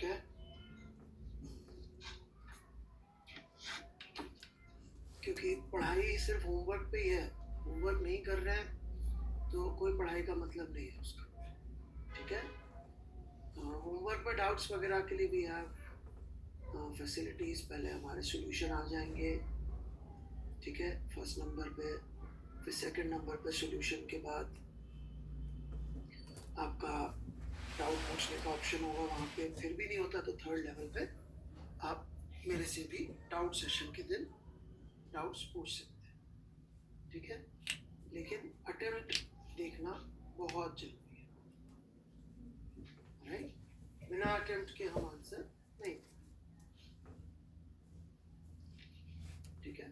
ठीक है, क्योंकि पढ़ाई सिर्फ होमवर्क पे ही है, होमवर्क नहीं कर रहे हैं तो कोई पढ़ाई का मतलब नहीं है उसका। ठीक है, होमवर्क में डाउट्स वगैरह के लिए भी है फैसिलिटीज़। पहले हमारे सॉल्यूशन आ जाएंगे, ठीक है, फर्स्ट नंबर पे, फिर सेकंड नंबर पे सॉल्यूशन के बाद आपका डाउट पूछने का ऑप्शन होगा वहाँ पे। फिर भी नहीं होता तो थर्ड लेवल पे आप मेरे से भी डाउट सेशन के दिन डाउट्स पूछ सकते हैं, ठीक है। लेकिन अटेम्प्ट देखना बहुत जरूरी है, राइट? बिना अटेम्प्ट के हम आंसर नहीं देंगे, ठीक है।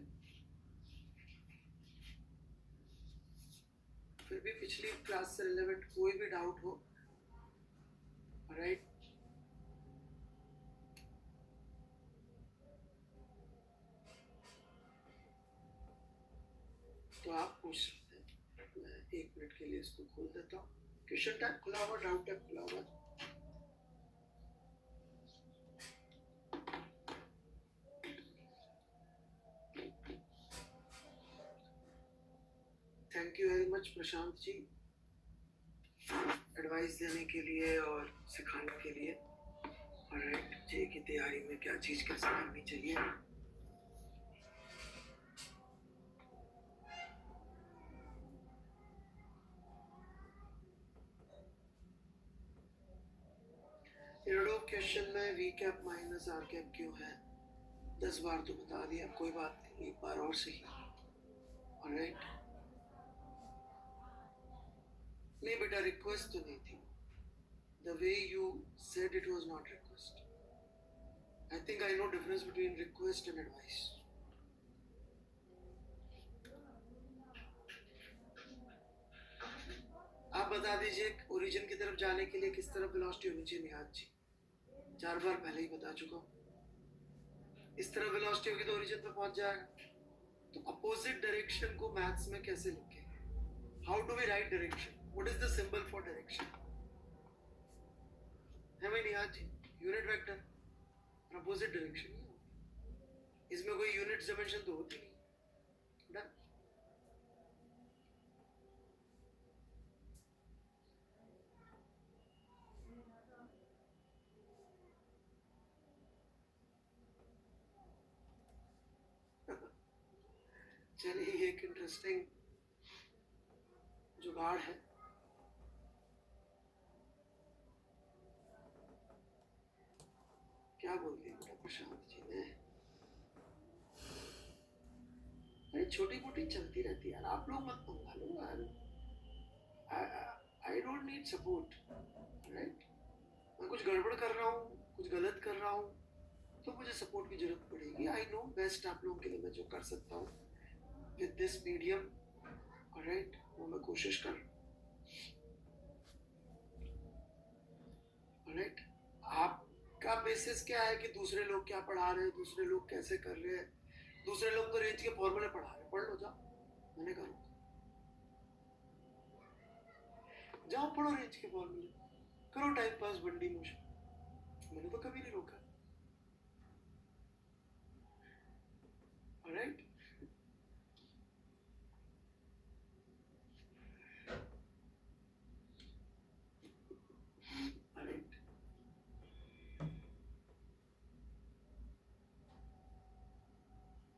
फिर भी पिछली क्लास से रिलेवेंट कोई भी डाउट हो, राइट, तो आप पूछ सकते हैं। मैं 1 मिनट के लिए इसको खोल देता हूँ। क्वेश्चन टैब खुला हुआ, डाउट टैब खुला हुआ। Thank you very much Prashant ji, advice देने के लिए और सिखाने के लिए। ऑलराइट, जे की तैयारी में क्या चीज़ कैसे करनी चाहिए। यूनिट क्वेश्चन में v cap minus r cap क्यों है, 10 बार तो बता दिया, कोई बात नहीं, एक बार और सही। ऑलराइट, नहीं बेटा रिक्वेस्ट तो नहीं थी, the way you said it was not request. I think I know difference between request and advice. आप बता दीजिए ओरिजिन की तरफ जाने के लिए किस तरफ वेलोसिटी होनी चाहिए। निहाद जी 4 बार पहले ही बता चुका हूँ, इस तरफ वेलोसिटी होगी तो ओरिजिन पे पहुंच जाएगा। तो अपोजिट डायरेक्शन को मैथ्स में कैसे लिखेंगे? How do we write direction? What is the symbol for direction? है भाई Nihad ji, unit vector opposite direction ही होगी, इसमें कोई यूनिट डायमेंशन तो होती नहीं। डन। चलिए एक इंटरेस्टिंग जुगाड़ है। क्या बोल दिया बेटा प्रशांत जी ने? अरे छोटी मोटी चलती रहती है यार, आप लोग मत पंगा लो यार। I don't need support, right? मैं कुछ गड़बड़ कर रहा हूँ, कुछ गलत कर रहा हूँ तो मुझे सपोर्ट की जरूरत पड़ेगी। आई नो बेस्ट आप लोगों के लिए मैं जो कर सकता हूँ विद दिस मीडियम, राइट, वो मैं कोशिश कर, राइट। आपका बेसिस क्या है कि दूसरे लोग क्या पढ़ा रहे हैं, दूसरे लोग कैसे कर रहे हैं। दूसरे लोग तो रेंज के फॉर्मूले पढ़ा रहे हैं, पढ़ लो जाओ, मैंने कहा जाओ पढ़ो रेंज के फॉर्मूले, करो टाइम पास बंडी मोशन, मैंने तो कभी नहीं रोका, राइट। राइट,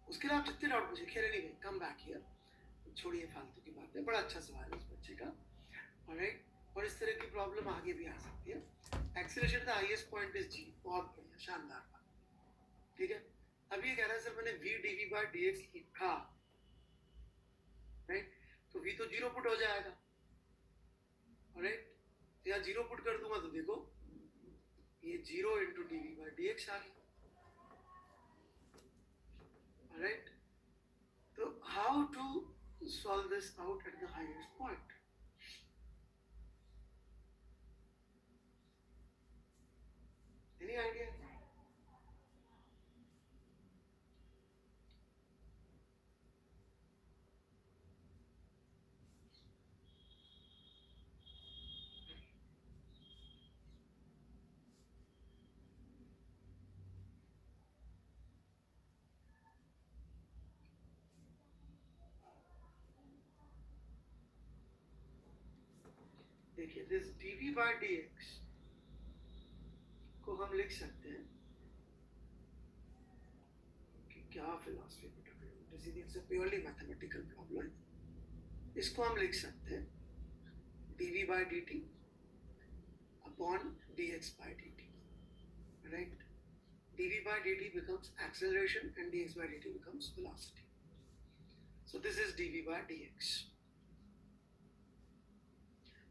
उसके लिए आप जितने डाउट पूछे, खेले नहीं गए, कम बैक हियर, छोड़िए फालतू की बातें। बड़ा अच्छा सवाल है इस बच्चे का, राइट। और इस तरह की प्रॉब्लम आगे भी आ सकती है। Acceleration the highest point is g, बहुत बढ़िया, शानदार बात, ठीक है। अब ये कह रहा है सर मैंने v d v by d x लिखा, राइट, तो वी तो जीरो पुट हो जाएगा, राइट। तो यहाँ जीरो पुट कर दूंगा तो देखो ये zero into d v by d x आ गया, राइट। तो how to solve this out at the highest point? Any idea? देखिए दिस dv by dx को हम लिख सकते हैं कि क्या philosophy it's a purely mathematical problem. इसको हम लिख सकते हैं dv by dt upon dx by dt, right? dv by dt becomes acceleration and dx by dt becomes velocity. So this is dv by dx.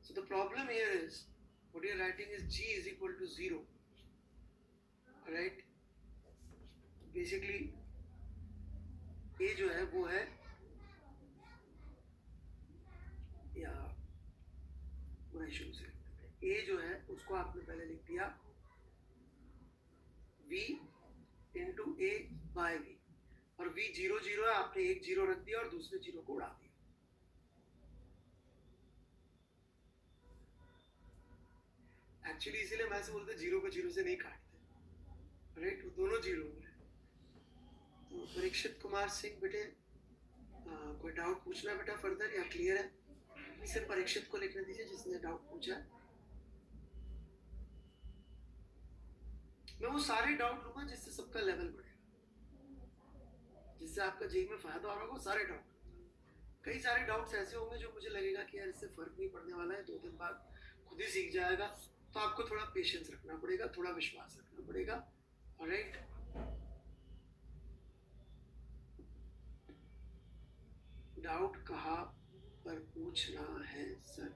So the problem here is what you're writing is g is equal to 0, right? Basically a जो है वो है या पूरा शुरू से a जो है उसको आपने पहले लिख दिया v into a by v, और v 0 0 है, आपने एक जीरो रख दिया और दूसरे जीरो को उड़ा दिया। एक्चुअली इसीलिए मैं से बोलते जीरो को जीरो से नहीं काटते, राइट? वो दोनों जीरो हो रहे। तो परीक्षित कुमार सिंह बेटे कोई डाउट पूछना बेटा फर्दर या क्लियर है? इसे परीक्षित को लिखने दीजिए जिसने डाउट पूछा है। मैं वो सारे डाउट लूंगा जिससे सबका लेवल बढ़ेगा, जिससे आपका जेई में फायदा हो रहा होगा। सारे डाउट, कई सारे डाउट्स ऐसे होंगे जो मुझे लगेगा कि यार इससे फर्क नहीं पड़ने वाला है, 2 दिन बाद खुद ही सीख जाएगा। तो आपको थोड़ा पेशेंस रखना पड़ेगा, थोड़ा विश्वास रखना पड़ेगा, ऑलराइट? डाउट कहाँ पर पूछना है सर?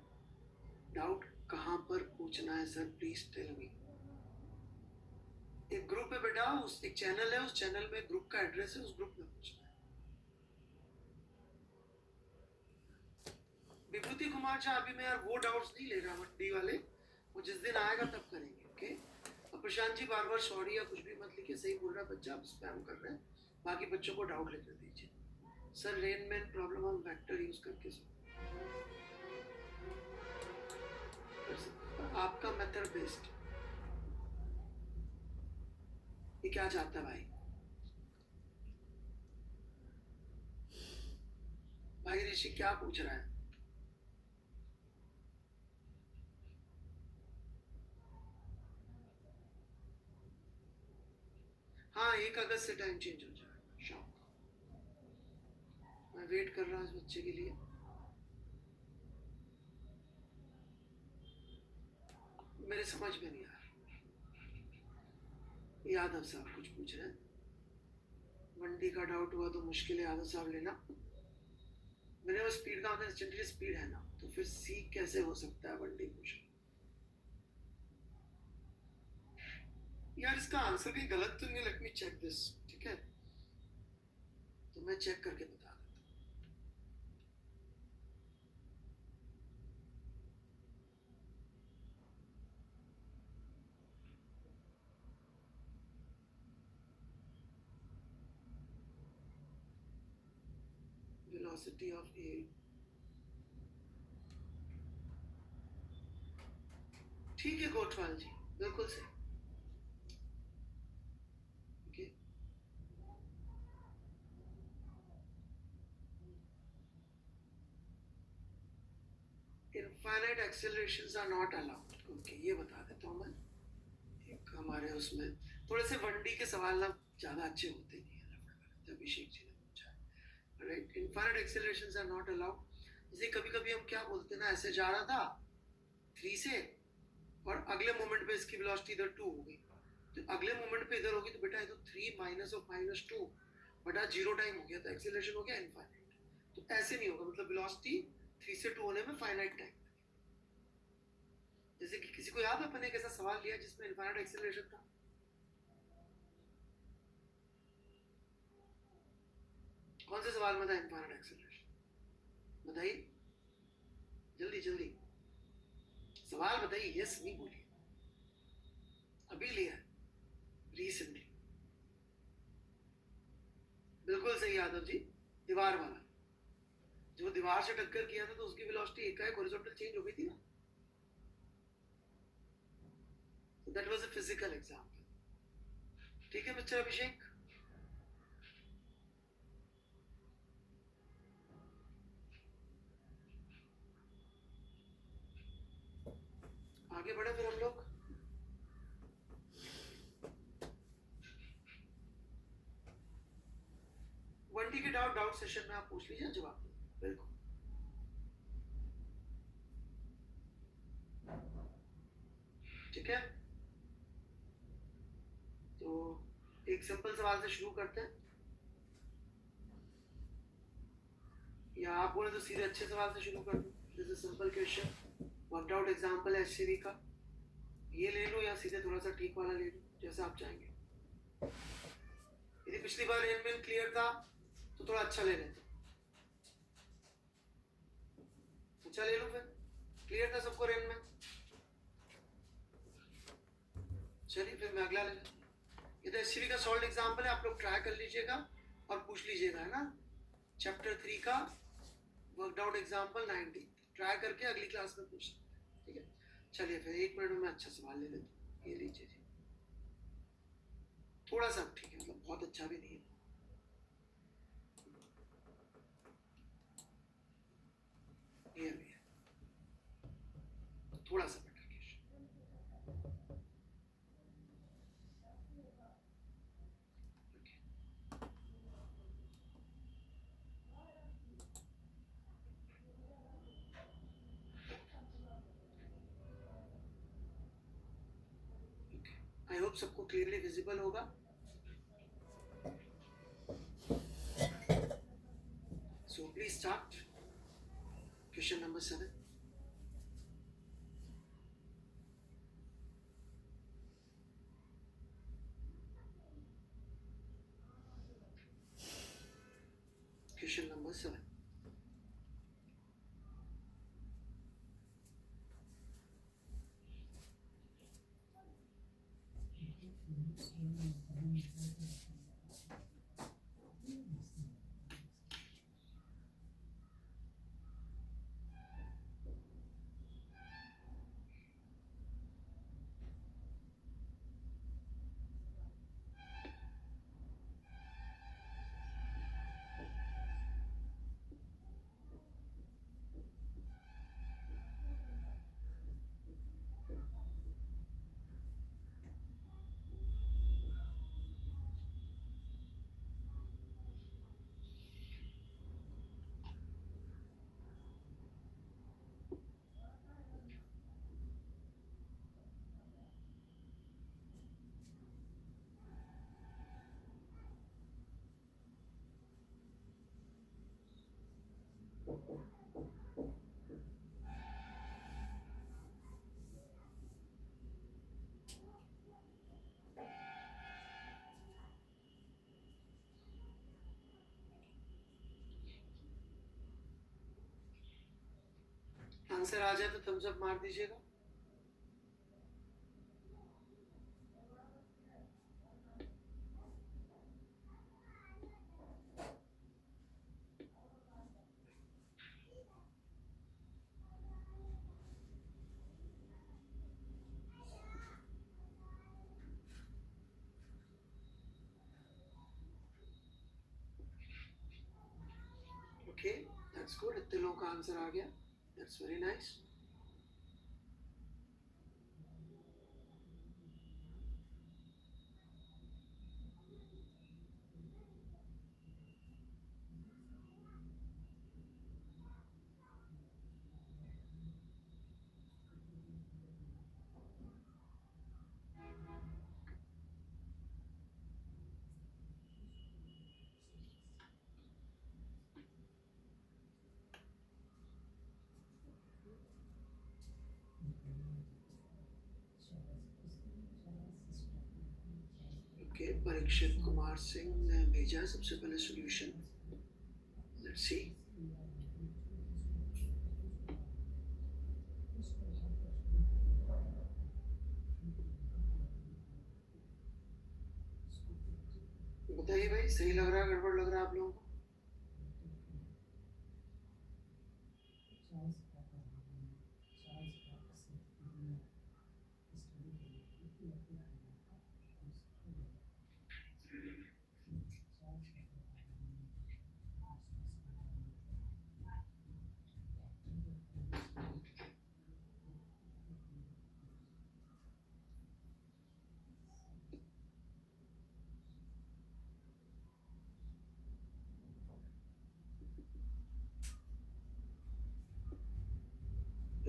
डाउट कहाँ पर पूछना है सर, प्लीज टेल मी। एक ग्रुप है बेटा, उस एक चैनल है, उस चैनल में ग्रुप का एड्रेस है, उस ग्रुप में पूछना है। विभूति कुमार झा अभी मैं यार वो डाउट्स नहीं ले रहा मंडी वाले, वो जिस दिन आएगा तब करेंगे, ओके? अब प्रशांत जी बार बार सॉरी या कुछ भी मत लिखिए, सही बोल रहा है बच्चा, आप स्पैम कर रहे हैं। बाकी बच्चों को डाउट लिखने दीजिए। सर रेनमैन प्रॉब्लम हम वेक्टर यूज करके आपका मेथड बेस्ड। ये क्या चाहता है भाई? भाई ऋषि क्या पूछ रहा है? हाँ 1 अगस्त से टाइम चेंज हो जाएगा शाम को। मैं वेट कर रहा हूँ इस बच्चे के लिए। मेरे समझ में नहीं आ रहा। यादव साहब कुछ पूछ रहे हैं, मंडी का डाउट हुआ तो मुश्किल है यादव साहब लेना। मेरे वो स्पीड का मतलब इंस्टेंटली स्पीड है ना, तो फिर सी कैसे हो सकता है मंडी पूछ। यार इसका आंसर भी गलत तो नहीं, लेट मी चेक दिस, ठीक है? तो मैं चेक करके बता देता हूँ। वेलोसिटी ऑफ ए, ठीक है कोटवाल जी, बिल्कुल सही। Infinite accelerations are not allowed, okay ये बता देता हूँ मैं। एक हमारे उसमें थोड़े से 1D के सवाल ना ज़्यादा अच्छे होते नहीं है, अभिषेक जी ने पूछा है, right? Infinite accelerations are not allowed. जैसे कभी कभी हम क्या बोलते हैं ना, ऐसे जा रहा था 3 से और अगले मोमेंट पे इसकी वेलोसिटी इधर 2 हो गई, तो अगले मोमेंट पे इधर होगी तो बेटा ये तो 3 माइनस ऑफ -2 बटा 0 टाइम हो गया, तो एक्सेलरेशन हो गया इनफाइनाइट। तो ऐसे नहीं होगा, मतलब वेलोसिटी 3 से 2 होने में फाइनाइट टाइम। जैसे कि किसी को याद है अपन ने कैसा सवाल लिया जिसमें इनफाइनाइट एक्सेलरेशन था? कौन से सवाल में था इनफाइनाइट एक्सेलरेशन? बताइए जल्दी जल्दी, सवाल बताइए, यस नहीं बोलिए। अभी लिया रिसेंटली, बिल्कुल सही यादव जी, दीवार वाला। जो दीवार से टक्कर किया था तो उसकी वेलोसिटी एकाएक हॉरिजॉन्टल चेंज हो गई थी ना। That was a physical example, ठीक है मिस्टर अभिषेक? वर्कआउट सेशन में आप पूछ लीजिए, जवाब बिल्कुल। ठीक है, तो एक सिंपल सवाल से शुरू करते हैं, या आप बोले तो सीधे अच्छे सवाल से शुरू कर दूं। This is simple question, worked out example है एचसीवी का, ये ले लो या सीधे थोड़ा सा ठीक वाला ले लो, जैसा आप चाहेंगे। यदि पिछली बार रेनमैन क्लियर था तो थोड़ा अच्छा ले लेते, अच्छा ले लो फिर, क्लियर था सबको रेनमैन। चलिए फिर मैं अगला ले लेता हूँ। ये तो एचसीवी का सॉल्व एग्जांपल है, आप लोग ट्राई कर लीजिएगा और पूछ लीजिएगा, है ना। चैप्टर 3 का वर्कड आउट एग्जांपल 90 ट्राई करके अगली क्लास में पूछ, ठीक है। चलिए फिर 1 मिनट में मैं अच्छा सवाल ले लेता हूँ। ये लीजिए जी, थोड़ा सा ठीक है, मतलब बहुत अच्छा भी नहीं है। ये भी है, थोड़ा सा बेटर क्वेश्चन। आई होप सबको क्लियरली विजिबल होगा। So please start question number 7। Question number 7, answer आ जाए तो थम्स अप मार दीजिएगा। ओके, दैट्स गुड, इतने लोगों का आंसर आ गया, that's very nice. Okay, Parikshit Kumar Singh ने भेजा सबसे पहले सॉल्यूशन, लेट्स सी। बताइए भाई, सही लग रहा है गड़बड़ लग रहा है आप लोगों को?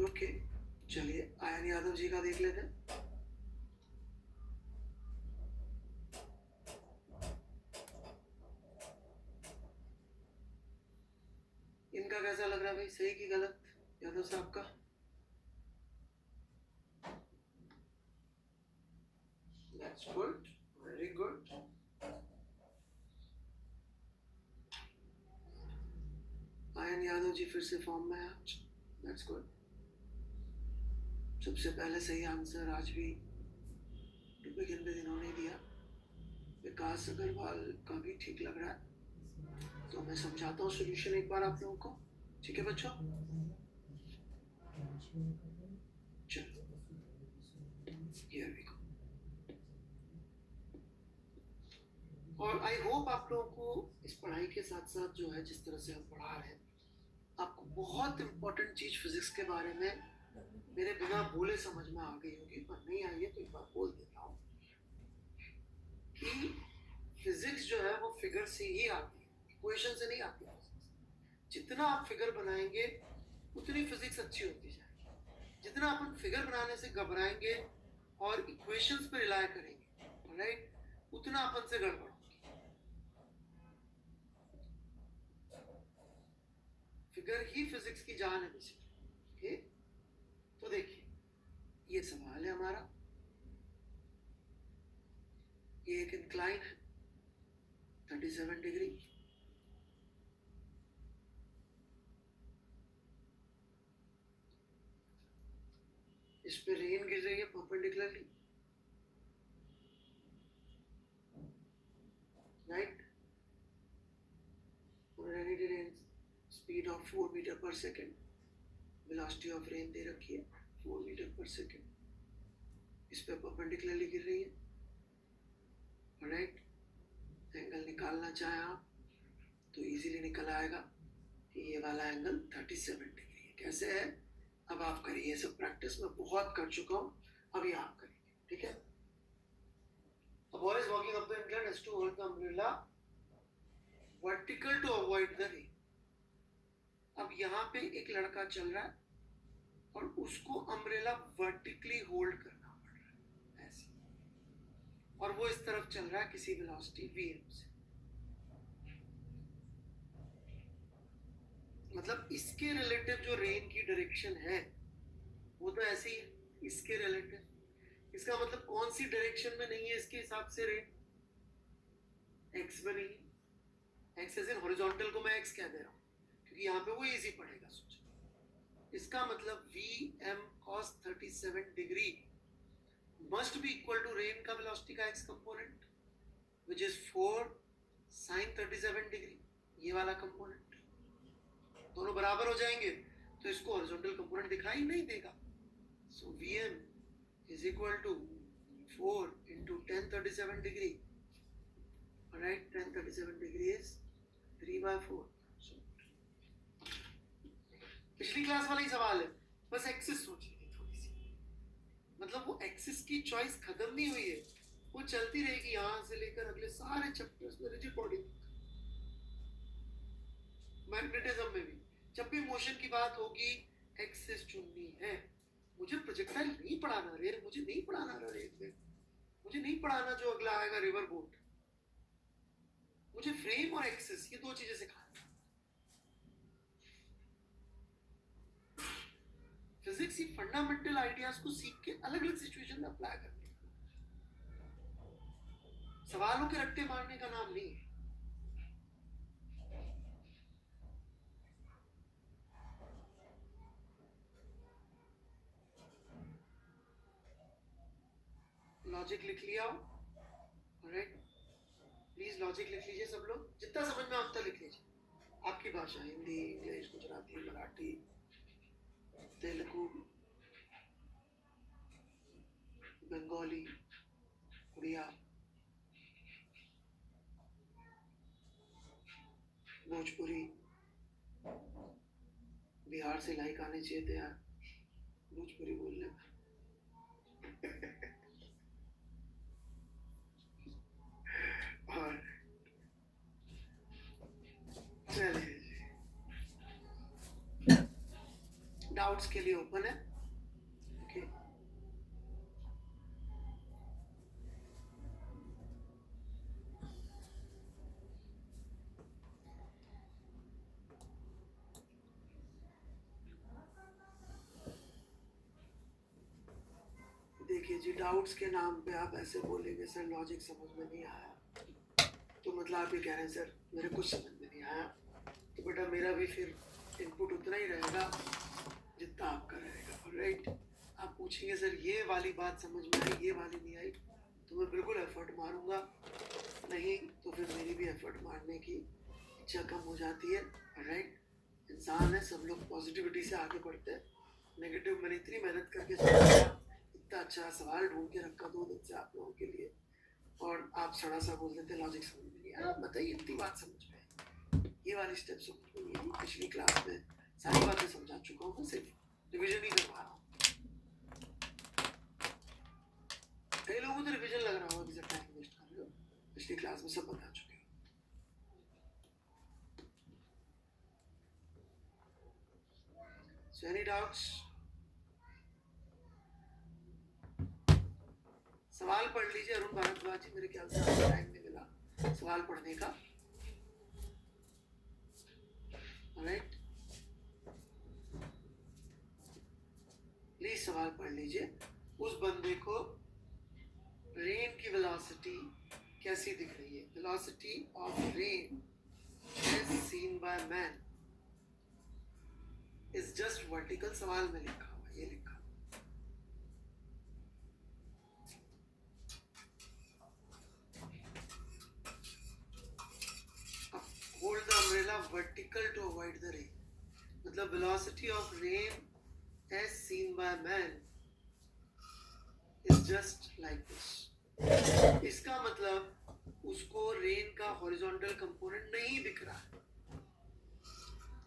ओके, चलिए आयन यादव जी का देख लेते हैं। इनका कैसा लग रहा है भाई, सही की गलत यादव साहब का? That's good, very good. Ayan Yadav ji फिर से फॉर्म में है आज, that's good. सबसे पहले सही आंसर आज भी बिगिन में इन्होंने दिया। विकास अग्रवाल का भी ठीक लग रहा है, तो मैं समझाता हूँ सोल्यूशन एक बार आप लोगों को, ठीक है बच्चों? चलो, here we go. और आई होप आप लोगों को इस पढ़ाई के साथ साथ जो है, जिस तरह से हम पढ़ा रहे हैं, आपको बहुत इंपॉर्टेंट चीज फिजिक्स के बारे में मेरे बिना बोले समझ में आ गई होगी, पर नहीं आई है तो एक बार बोल देता हूँ कि फिजिक्स जो है वो फिगर से ही आती है, इक्वेशन से नहीं आती है। जितना आप फिगर बनाएंगे उतनी फिजिक्स अच्छी होती जाएगी। जितना अपन फिगर बनाने से घबराएंगे और इक्वेशंस पे रिलाय करेंगे, राइट, उतना अपन से गड़बड़ होगी। फिगर ही फिजिक्स की जान है बेसिकली। ओके, तो देखिए ये सवाल है हमारा, ये एक इंक्लाइन है 37 डिग्री, इस पे रेन गिर रही है perpendicularly, right, rainy rain speed of 4 metre per second, velocity of rain दे रखी है 4 मीटर पर सेकेंड, इस पे परपेंडिकुलरली गिर रही है, राइट। एंगल निकालना चाहे आप तो इजीली निकल आएगा, ये वाला एंगल 37 डिग्री है। कैसे है, अब आप करिए, ये सब प्रैक्टिस में बहुत कर चुका हूँ, अभी आप करिए, ठीक है? A boy is walking up the incline has to hold the umbrella vertical to avoid the rain. अब यहाँ पे एक लड़का चल रहा है और उसको अम्ब्रेला वर्टिकली होल्ड करना पड़ रहा है ऐसे, और वो इस तरफ चल रहा है किसी वेलोसिटी vm से। मतलब इसके रिलेटिव जो रेन की डायरेक्शन है वो तो ऐसी है इसके रिलेटिव, इसका मतलब कौन सी डायरेक्शन में नहीं है इसके हिसाब से रेन, एक्स में नहीं है। एक्स एज इन हॉरिजॉन्टल को मैं एक्स कह दे रहा हूँ क्योंकि यहाँ पे वो इजी पड़ेगा, सोचो। इसका मतलब vm cos 37 degree must be equal to rain का वेलोसिटी का x component which is 4 sin 37 degree, ये वाला कंपोनेंट। दोनों बराबर हो जाएंगे तो इसको हॉरिजॉन्टल कंपोनेंट दिखाई नहीं देगा। सो vm is equal to 4 into 1037 degree, right? 1037 degree is 3/4. So, पिछली क्लास वाला ही सवाल है, बस एक्सिस सोचिए थोड़ी सी, मतलब वो एक्सिस की चॉइस खत्म नहीं हुई है, वो चलती रहेगी यहाँ से लेकर अगले सारे चैप्टर्स में, रिजिड बॉडी, मैग्नेटिज्म में भी जब भी मोशन की बात होगी एक्सिस चुननी है। मुझे प्रोजेक्टाइल नहीं पढ़ाना रे, मुझे नहीं पढ़ाना रे, मुझे नहीं पढ़ाना जो अगला आएगा रिवर बोट, मुझे फ्रेम और एक्सिस ये दो चीजें सिखाना। फिजिक्स की फंडामेंटल आइडियाज को सीख के अलग अलग सिचुएशन में अप्लाई करने, सवालों के रट्टे मारने का नाम नहीं है। लॉजिक लिख लिया, राइट? प्लीज लॉजिक लिख लीजिए सब लोग, जितना समझ में आता लिख लीजिए, आपकी भाषा, हिंदी, इंग्लिश, गुजराती, मराठी, तेलुगु, बंगाली, उड़िया, भोजपुरी, बिहार से लाइक आने चाहिए थे यार भोजपुरी बोलने में। और चलिए, डाउट्स के लिए ओपन है। ओके देखिए जी, डाउट्स के नाम पे आप ऐसे बोलेंगे सर लॉजिक समझ में नहीं आया, तो मतलब आप ये कह रहे हैं सर मेरे कुछ समझ में नहीं आया, तो बेटा मेरा भी फिर इनपुट उतना ही रहेगा जितना आपका रहेगा। राइट, आप पूछेंगे सर ये वाली बात समझ में आई, ये वाली नहीं आई, तो मैं बिल्कुल एफर्ट मारूंगा, नहीं तो फिर मेरी भी एफर्ट मारने की इच्छा कम हो जाती है। राइट, इंसान है, सब लोग पॉजिटिविटी से आगे बढ़ते हैं। नेगेटिव मैंने इतनी मेहनत करके सोचा, इतना अच्छा सवाल ढूंढ के रखा 2 दिन से आप लोगों के लिए, और आप सड़ा सा बोल देते लॉजिक समझ में नहीं आया। आप बताइए इतनी बात समझ में आई, ये वाली स्टेप समझ में नहीं आई। पिछली क्लास में सारी बातें समझा चुका हूँ, मैं सिर्फ रिविजन ही करवा रहा हूँ। कई लोगों को तो रिविजन लग रहा होगा कि सर टाइम वेस्ट कर रहे हो, पिछली क्लास में सब बता चुके हो। So any doubts? सवाल पढ़ लीजिए अरुण भारद्वाज जी, मेरे ख्याल से आपको टाइम नहीं मिला सवाल पढ़ने का। राइट, प्लीज सवाल पढ़ लीजिए। उस बंदे को रेन की वेलोसिटी कैसी दिख रही है? Velocity of rain as seen by man is just vertical. सवाल में लिखा हुआ, ये लिखा hold the umbrella vertical to avoid the rain, मतलब velocity of rain as seen by man is just like this। इसका मतलब उसको रेन का हॉरिजॉन्टल कंपोनेंट नहीं दिख रहा है।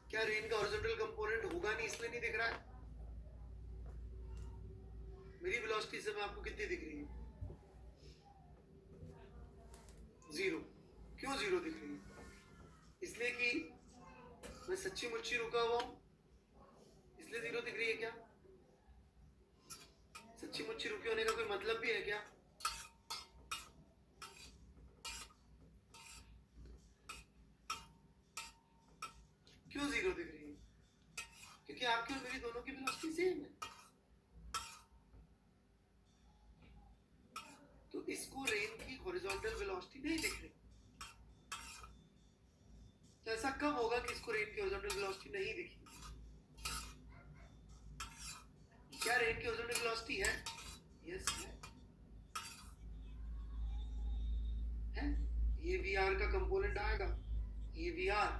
क्या रेन का हॉरिजॉन्टल कंपोनेंट होगा नहीं इसलिए नहीं दिख रहा है? मेरी वेलोसिटी से मैं आपको कितनी दिख रही है? 0। क्यों 0 दिख रही है? इसलिए कि मैं सच्ची मुच्ची रुका हुआ हूं, इसलिए 0 दिख रही है क्या? सच्ची मुच्ची रुके होने का कोई मतलब भी है क्या? क्यों 0 दिख रही है? क्योंकि आपकी और मेरी दोनों की वेलोसिटी सेम है। तो इसको रेन की हॉरिजॉन्टल वेलोसिटी नहीं दिख रही। तो ऐसा कब होगा कि इसको रेन की हॉरिजॉन्टल वेलोसिटी नहीं दिखी? क्या रेन की हॉरिजॉन्टल वेलोसिटी है? यस है। ये वीआर का कंपोनेंट आएगा, ये वीआर,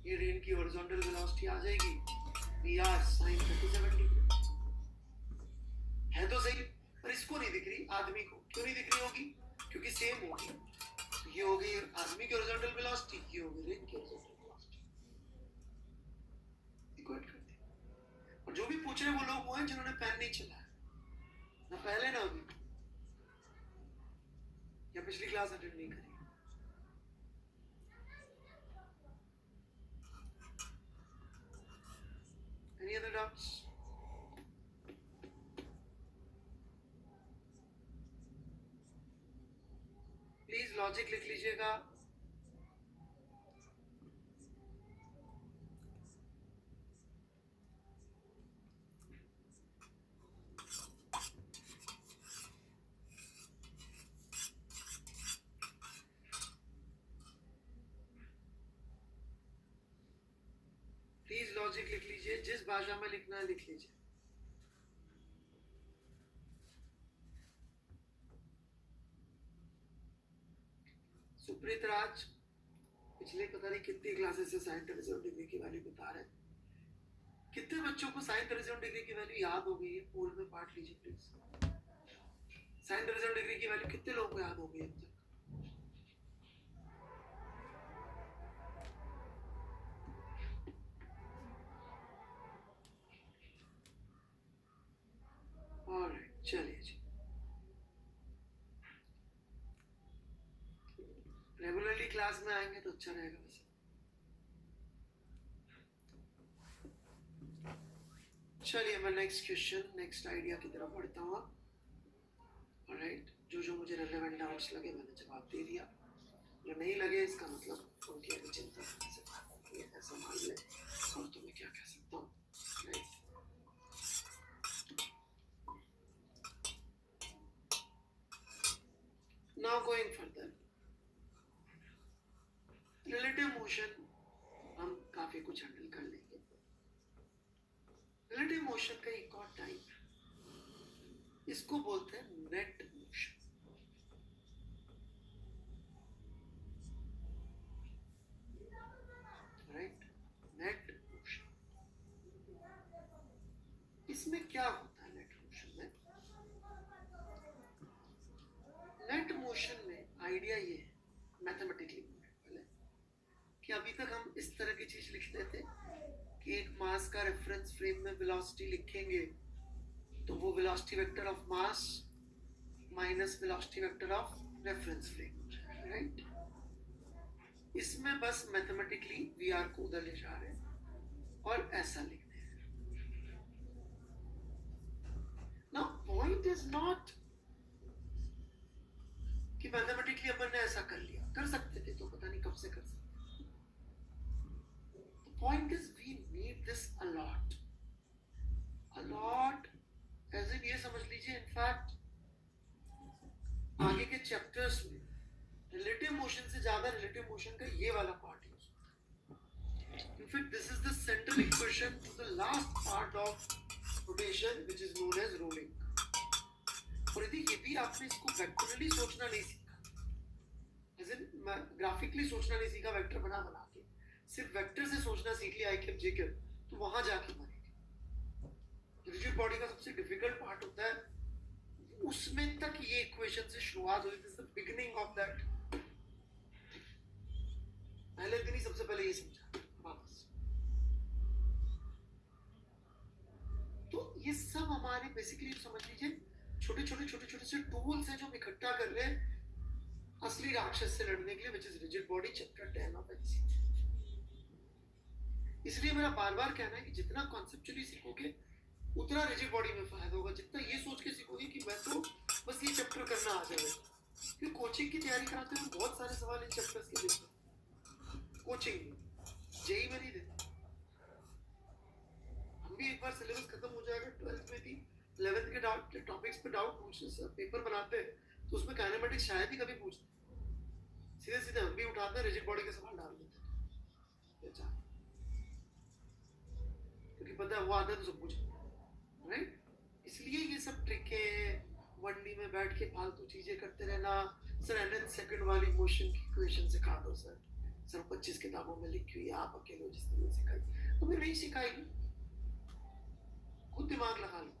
ये रेन की हॉरिजॉन्टल वेलोसिटी आ जाएगी वीआर sin 37 डिग्री। है तो सही, पर इसको नहीं दिख रही, आदमी को क्यों नहीं दिख रही होगी? क्योंकि सेम होगी। तो ये हो गई आदमी की हॉरिजॉन्टल वेलोसिटी, ये हो गई रेन की हॉरिजॉन्टल वेलोसिटी। इक्वेट करते हैं। और जो भी पूछ रहे वो लोग वो हैं जिन्होंने पेन नहीं चलाया, ना पहले ना अभी, या पिछली क्लास अटेंड नहीं करी। Any other doubts? Please logic लिख लीजिएगा। प्लीज लॉजिक लिख लीजिए, जिस भाषा में लिखना है लिख लीजिए। सुप्रीत राज पिछले पता नहीं कितनी क्लासेस से साइन 37 डिग्री की वैल्यू बता रहे हैं। कितने बच्चों को साइन 37 डिग्री की वैल्यू याद हो गई है? पोल में बांट लीजिए प्लीज। साइन 37 डिग्री की वैल्यू कितने लोगों को याद हो गई अब तक? ऑलराइट, चलिए जी। रेगुलरली क्लास में आएंगे तो अच्छा रहेगा वैसे। चलिए मैं नेक्स्ट क्वेश्चन, नेक्स्ट आइडिया की तरफ बढ़ता हूँ। ऑलराइट, जो मुझे रेलेवेंट डाउट्स लगे मैंने जवाब दे दिया, जो नहीं लगे इसका मतलब उनकी अभी चिंता से बात होती है, ऐसा मान ले। और तो मैं क्या कह सकता हूँ, right. Now going further, relative motion हम काफी कुछ हैंडल कर लेंगे। रिलेटिव मोशन का एक और टाइप है, इसको बोलते हैं net motion. Right, net motion. इसमें क्या होता है नेट मोशन में? नेट मोशन में आइडिया ये है, मैथमेटिकली पहले, कि अभी तक हम इस तरह की चीज लिखते थे कि एक मास का रेफरेंस फ्रेम में वेलोसिटी लिखेंगे तो वो velocity vector of mass minus velocity vector of reference frame, right. इसमें बस मैथमेटिकली वी आर को उधर ले जा रहे हैं और ऐसा लिख दे रहे हैं। नाउ पॉइंट इज नॉट कि मैथमेटिकली अपन ने ऐसा कर लिया, कर सकते थे तो पता नहीं कब से कर सकते। The point is we need this a lot, as in ये समझ लीजिए, इनफैक्ट आगे के चैप्टर्स में रिलेटिव मोशन से ज्यादा रिलेटिव मोशन का ये वाला पार्ट यूज होता है। In fact this is the central equation to the last part of rotation which is known as rolling. और यदि ये भी आपने इसको वेक्टरली सोचना नहीं सीखा, एज इन ग्राफिकली सोचना नहीं सीखा, वेक्टर बना बना के सिर्फ वेक्टर से सोचना सीख लिया, आई कैप जे कैप, तो वहां जाके मरेगी। रिजिड बॉडी का सबसे डिफिकल्ट पार्ट होता है, उसमें तक ये इक्वेशन से शुरुआत हुई, this the beginning of that. पहले दिन ही सबसे पहले ये समझा वापस। तो ये सब हमारे बेसिकली समझ लीजिए छोटे छोटे से टूल्स हैं जो हम इकट्ठा कर रहे हैं असली राक्षस से लड़ने के लिए, which is rigid body, chapter 10 of HCT. इसलिए मेरा बार बार कहना है कि जितना कॉन्सेप्चुअली सीखोगे उतना रिजिड बॉडी में फायदा होगा। जितना ये सोच के सीखोगे कि मैं तो बस ये चैप्टर करना आ जाएगा, क्योंकि कोचिंग की तैयारी कराते हुए बहुत सारे सवाल इन चैप्टर्स के देते हैं कोचिंग में, जेई में नहीं देता। हम भी एक बार सिलेबस खत्म हो जाएगा 12th में भी 11th के टॉपिक्स पे डाउट पूछते, सर पेपर बनाते हैं तो उसमें काइनेमेटिक्स शायद ही कभी पूछते, सीधे सीधे हम भी उठाते हैं, रिजिड बॉडी के सवाल डाल देते हैं, क्योंकि पता है वो आता है तो सब कुछ, राइट। इसलिए ये सब ट्रिकें, 1D में बैठ के फालतू चीजें करते रहना। सर nth सेकंड वाली मोशन की इक्वेशन सिखा दो सर, 25 किताबों में लिखी हुई, आप अकेले जिसने नहीं सिखाई, तो मैं नहीं सिखाएगी, खुद दिमाग लगा लो,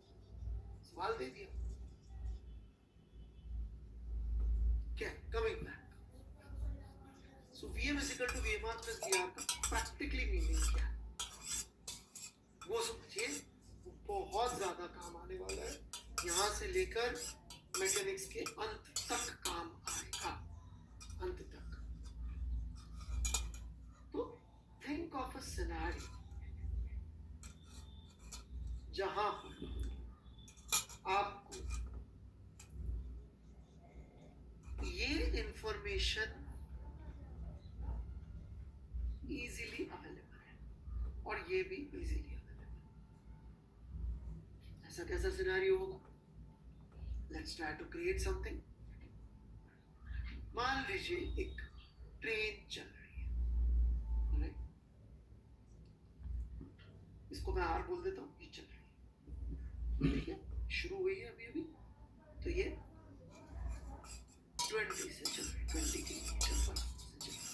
सवाल दे दिया। क्या coming back, so VM is equal to VMR plus VR का प्रैक्टिकली मीनिंग क्या है वो समझिए, बहुत ज्यादा काम आने वाला है, यहाँ से लेकर मैकेनिक्स के अंत तक काम आएगा, अंत तक। तो थिंक ऑफ अ सिनेरियो जहां आपको ये इंफॉर्मेशन इजीली अवेलेबल है और ये भी इजीली अवेलेबल। ऐसा कैसा सिनेरियो होगा? Let's try to create something. मान लीजिए एक ट्रेन चल रही है, इसको मैं आर बोल देता हूँ, ये चल रही है, ठीक है, शुरू हुई है अभी अभी, तो ये 20 से चल रही है, 20 किलोमीटर पर से चल रही है।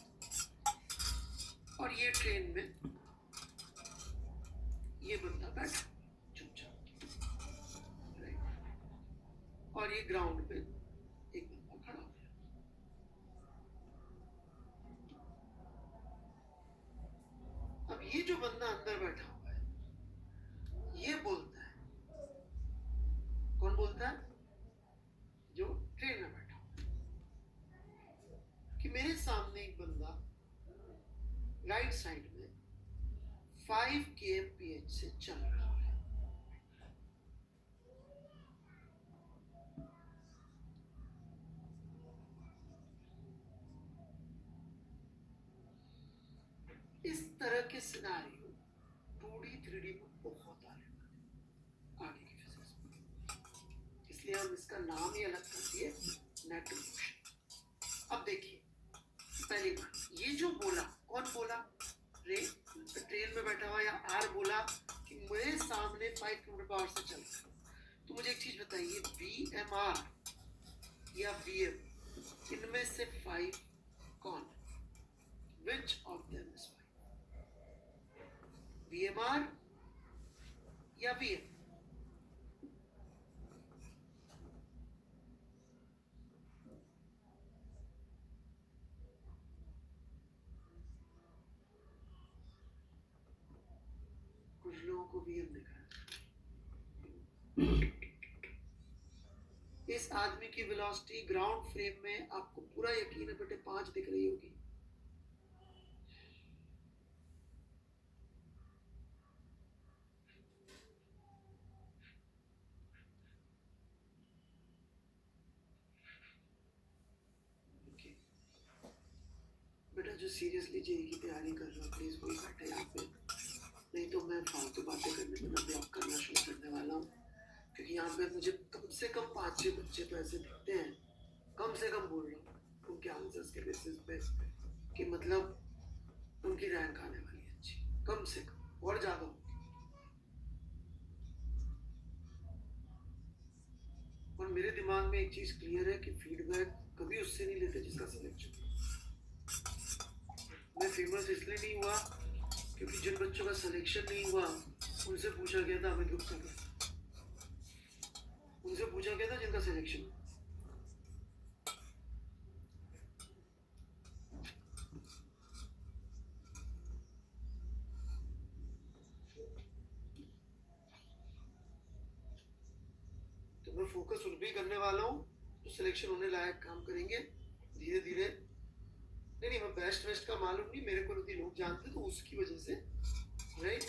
और ये ट्रेन में ये बंदा बैठा चुपचाप, और ये ग्राउंड पे एक बंदा खड़ा हो गया। अब ये जो बंदा अंदर बैठा हुआ है ये बोलता है, कौन बोलता है? जो ट्रेन में बैठा हुआ है, कि मेरे सामने एक बंदा राइट साइड में 5 kmph से चल रहा है, के सिनेरियो 2D 3D में बहुत आने वाले आगे की फिजिक्स में, इसलिए हम इसका नाम ही अलग कर दिए नेट मोशन। अब देखिए पहली बात, ये जो बोला, कौन बोला? रे ट्रेन में बैठा हुआ या आर बोला कि मेरे सामने 5 किलोमीटर पर आवर से चल रहा है। तो मुझे एक चीज बताइए, VMR या VM, इनमें से 5 कौन है? Which of them is 5? VMR या VM? कुछ लोगों को VM दिखा है। इस आदमी की वेलोसिटी ग्राउंड फ्रेम में आपको पूरा यकीन है बेटे 5 दिख रही होगी। बेटा जो सीरियसली जेई की तैयारी कर रहा है प्लीज कोई बैठे यहाँ पे, नहीं तो मैं फालतू बातें करने में ब्लॉक करना शुरू करने वाला हूँ, क्योंकि यहाँ पे मुझे कम से कम 5-6 बच्चे तो ऐसे दिखते हैं, कम से कम बोल रहा हूँ उनके आंसर्स के बेसिस पे कि मतलब उनकी रैंक आने वाली है अच्छी, कम से कम, और ज्यादा। और मेरे दिमाग में एक चीज क्लियर है कि फीडबैक कभी उससे नहीं लेते जिसका सिलेक्शन। मैं फेमस इसलिए नहीं हुआ क्योंकि जिन बच्चों का सिलेक्शन नहीं हुआ उनसे पूछा गया था अमित गुप्ता का, उनसे पूछा गया था जिनका सिलेक्शन। तो मैं फोकस उन भी करने वाला हूँ जो सिलेक्शन होने लायक काम करेंगे धीरे धीरे। नहीं मैं बेस्ट वेस्ट का मालूम नहीं, मेरे को यदि लोग जानते तो उसकी वजह से, राइट?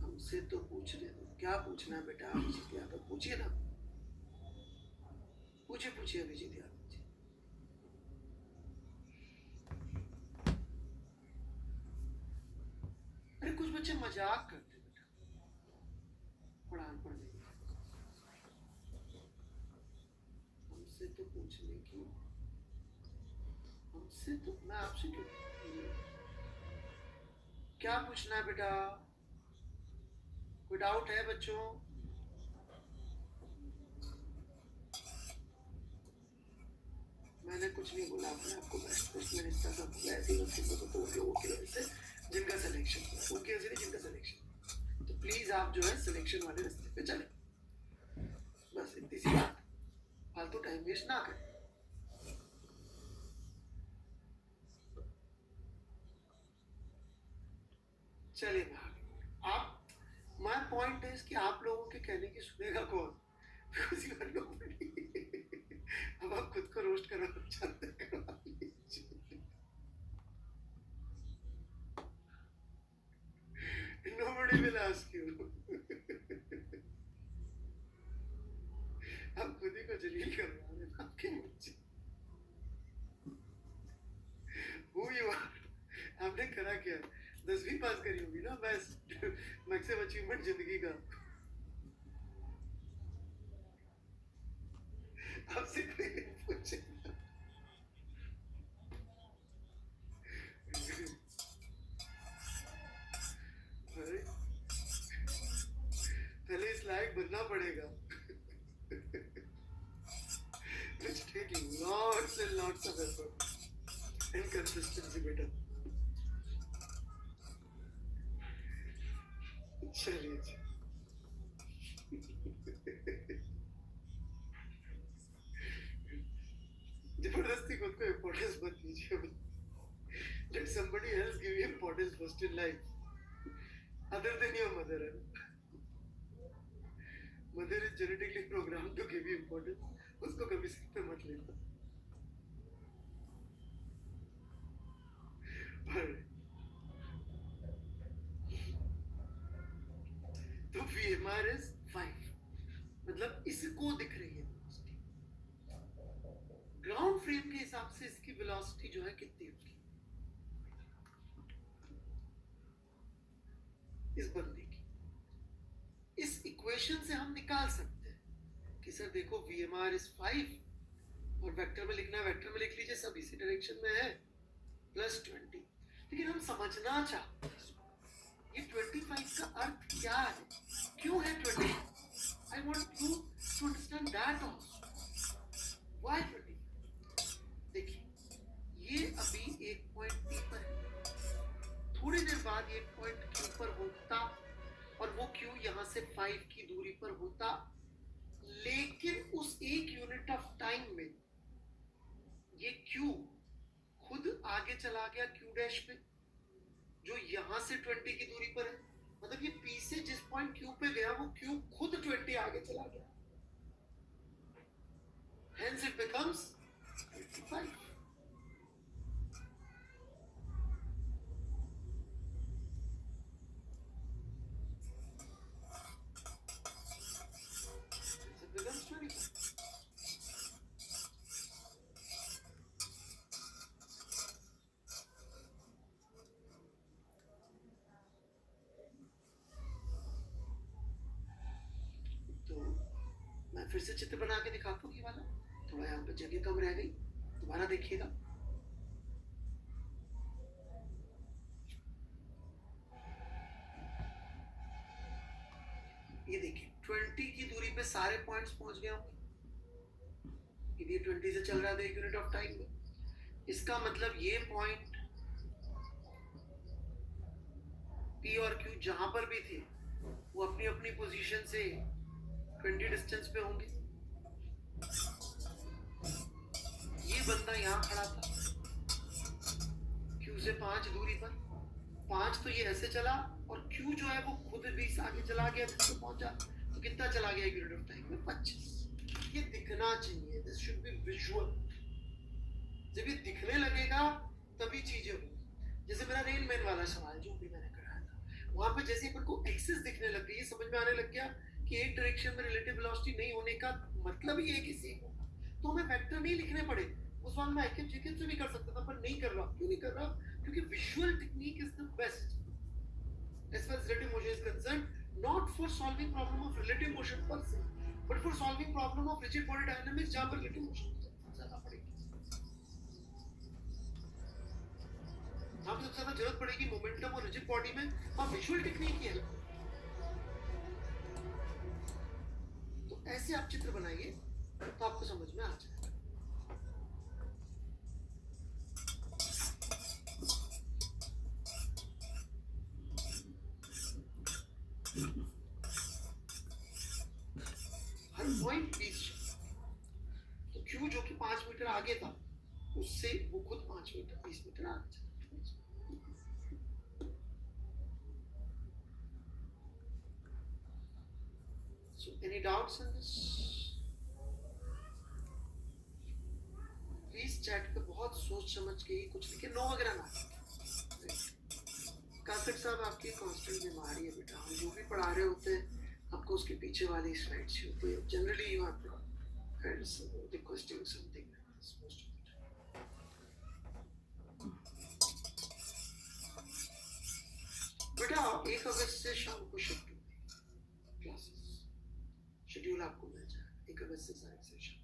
हमसे तो पूछ रहे हो, क्या पूछना है बेटा? अभिजीत यादव पूछिए ना, पूछिए अभिजीत यादव जी। अरे कुछ बच्चे मजाक करते बेटा पढ़ने की, हमसे तो पूछने की, हमसे तो मैं आपसे क्यों, क्या पूछना है बेटा? कोई डाउट है बच्चों? मैंने कुछ नहीं बोला अपने आपको, मैंने इतना सब बोला ऐसे ही तो लोगों की वजह से जिनका सिलेक्शन हुआ, उनकी वजह से नहीं जिनका सिलेक्शन। तो प्लीज आप जो है सिलेक्शन वाले रास्ते पे चले, बस इतनी सी बात, फालतू टाइम वेस्ट ना करें। चलिए आप, माय पॉइंट है कि आप लोगों के कहने की सुनेगा कौन? अब आप खुद को रोस्ट करना चाहते हैं, nobody will ask you। आप खुद ही को जलील करवा रहे हैं आपके बच्चे। Who you are? आपने करा क्या? 10वीं पास करी होगी ना, बस मैक्सिमम अचीवमेंट जिंदगी का। आपसे कोई नहीं पूछेगा। पहले इस लायक बनना पड़ेगा। It's taking lots and lots of effort and consistency बेटा। चलिए जबरदस्ती खुद को इम्पोर्टेंस मत दीजिए। Let somebody else give you importance first in life, other than your mother. Mother is genetically programmed to give you importance, उसको कभी सिर पे मत लेना। तो VMR is 5, मतलब इसको दिख रही है वेलोसिटी, ग्राउंड फ्रेम के हिसाब से इसकी वेलोसिटी जो है कितनी होगी इस बंदे की, इस इक्वेशन से हम निकाल सकते हैं कि सर देखो VMR इज 5 और वेक्टर में लिखना है, वेक्टर में लिख लीजिए, सब इसी डायरेक्शन में है, +20। लेकिन हम समझना चाहते हैं ये 25 का अर्थ क्या है, क्यों है 20। I want you to understand that also, why 20। देखिए ये अभी एक पॉइंट P पर है, थोड़ी देर बाद ये पॉइंट Q पर होता और वो Q यहाँ से 5 की दूरी पर होता, लेकिन उस एक यूनिट ऑफ टाइम में ये Q खुद आगे चला गया Q डैश पे, जो यहां से 20 की दूरी पर है। मतलब ये P से जिस पॉइंट Q पे गया वो Q खुद 20 आगे चला गया, hence it becomes 25। मैं फिर से चित्र बना के दिखाता हूँ ये वाला, थोड़ा यहाँ पे जगह कम रह गई, दोबारा देखिएगा। ये देखिए 20 की दूरी पे सारे पॉइंट्स पहुंच गए होंगे, ये 20 से चल रहा था एक यूनिट ऑफ टाइम में। इसका मतलब ये पॉइंट P और Q जहां पर भी थे वो अपनी अपनी पोजीशन से 20 डिस्टेंस पे होंगे। ये बंदा यहाँ खड़ा था Q से 5 दूरी पर, 5 तो ये ऐसे चला और Q जो है वो खुद 20 आगे चला गया, जिसको पहुंचा तो कितना चला गया एक यूनिट ऑफ टाइम में, 25। ये दिखना चाहिए, दिस शुड बी विजुअल। जब ये दिखने लगेगा तभी चीजें होंगी। जैसे मेरा रेलमैन वाला सवाल जो भी मैंने कराया था, वहां पे जैसे अपन को एक्सिस दिखने लग गई, ये समझ में आने लग गया कि एक डायरेक्शन में रिलेटिव वेलोसिटी नहीं होने का मतलब ही है कि सेम होगा, तो हमें वेक्टर नहीं लिखने पड़े। उस वक्त मैं आईकेप जीकेप से भी कर सकता था, पर नहीं कर रहा। क्यों नहीं कर रहा? क्योंकि visual technique is the best as far as relative motion is concerned, not for solving problem of relative motion per se, but for solving problem of rigid body dynamics जहाँ पर relative motion ज्यादा पड़ेगी, जहाँ पर सबसे ज्यादा जरूरत पड़ेगी मोमेंटम और रिजिड बॉडी में, हम विजुअल टेक्निक की हेल्प। तो ऐसे आप चित्र बनाइए तो आपको समझ में आ जाएगा। हर पॉइंट 20, तो Q जो कि 5 मीटर आगे था उससे वो खुद 5 मीटर 20 मीटर आगे चला। So any doubts on this? Please chat पे बहुत सोच समझ के कुछ लिखे, नो वगैरह ना। कासिफ साहब आपकी कांस्टेंट बीमारी है बेटा, हम जो भी पढ़ा रहे होते हैं आपको उसके पीछे वाली स्लाइड्स होती है, generally you are requesting something like this most of the time. बेटा 1 अगस्त से शाम को शिफ्ट होगी क्लासेस, शेड्यूल आपको मिल जाएगा 1 अगस्त से सारे सेशन।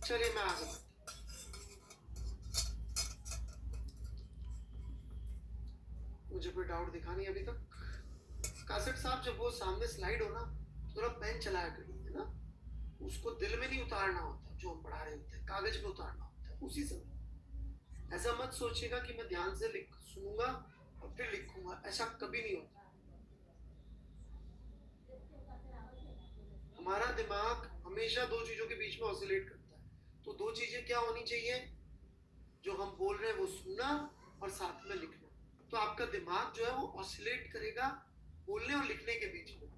चलिए मैं आगे बढ़ता हूं। मुझे कोई डाउट दिखा नहीं अभी तक। कासिफ साहब जब वो सामने स्लाइड हो ना, थोड़ा पेन चलाया करिए ना, उसको दिल में नहीं उतारना होता, जो हम पढ़ा रहे होते हैं कागज पे उतारना होता है उसी समय। ऐसा मत सोचिएगा कि मैं ध्यान से सुनूंगा और फिर लिखूंगा, ऐसा कभी नहीं होता। हमारा दिमाग हमेशा 2 चीजों के बीच में ऑसिलेट करता है, तो 2 चीजें क्या होनी चाहिए, जो हम बोल रहे हैं वो सुनना और साथ में लिखना। तो आपका दिमाग जो है वो ऑसिलेट करेगा बोलने और लिखने के बीच में,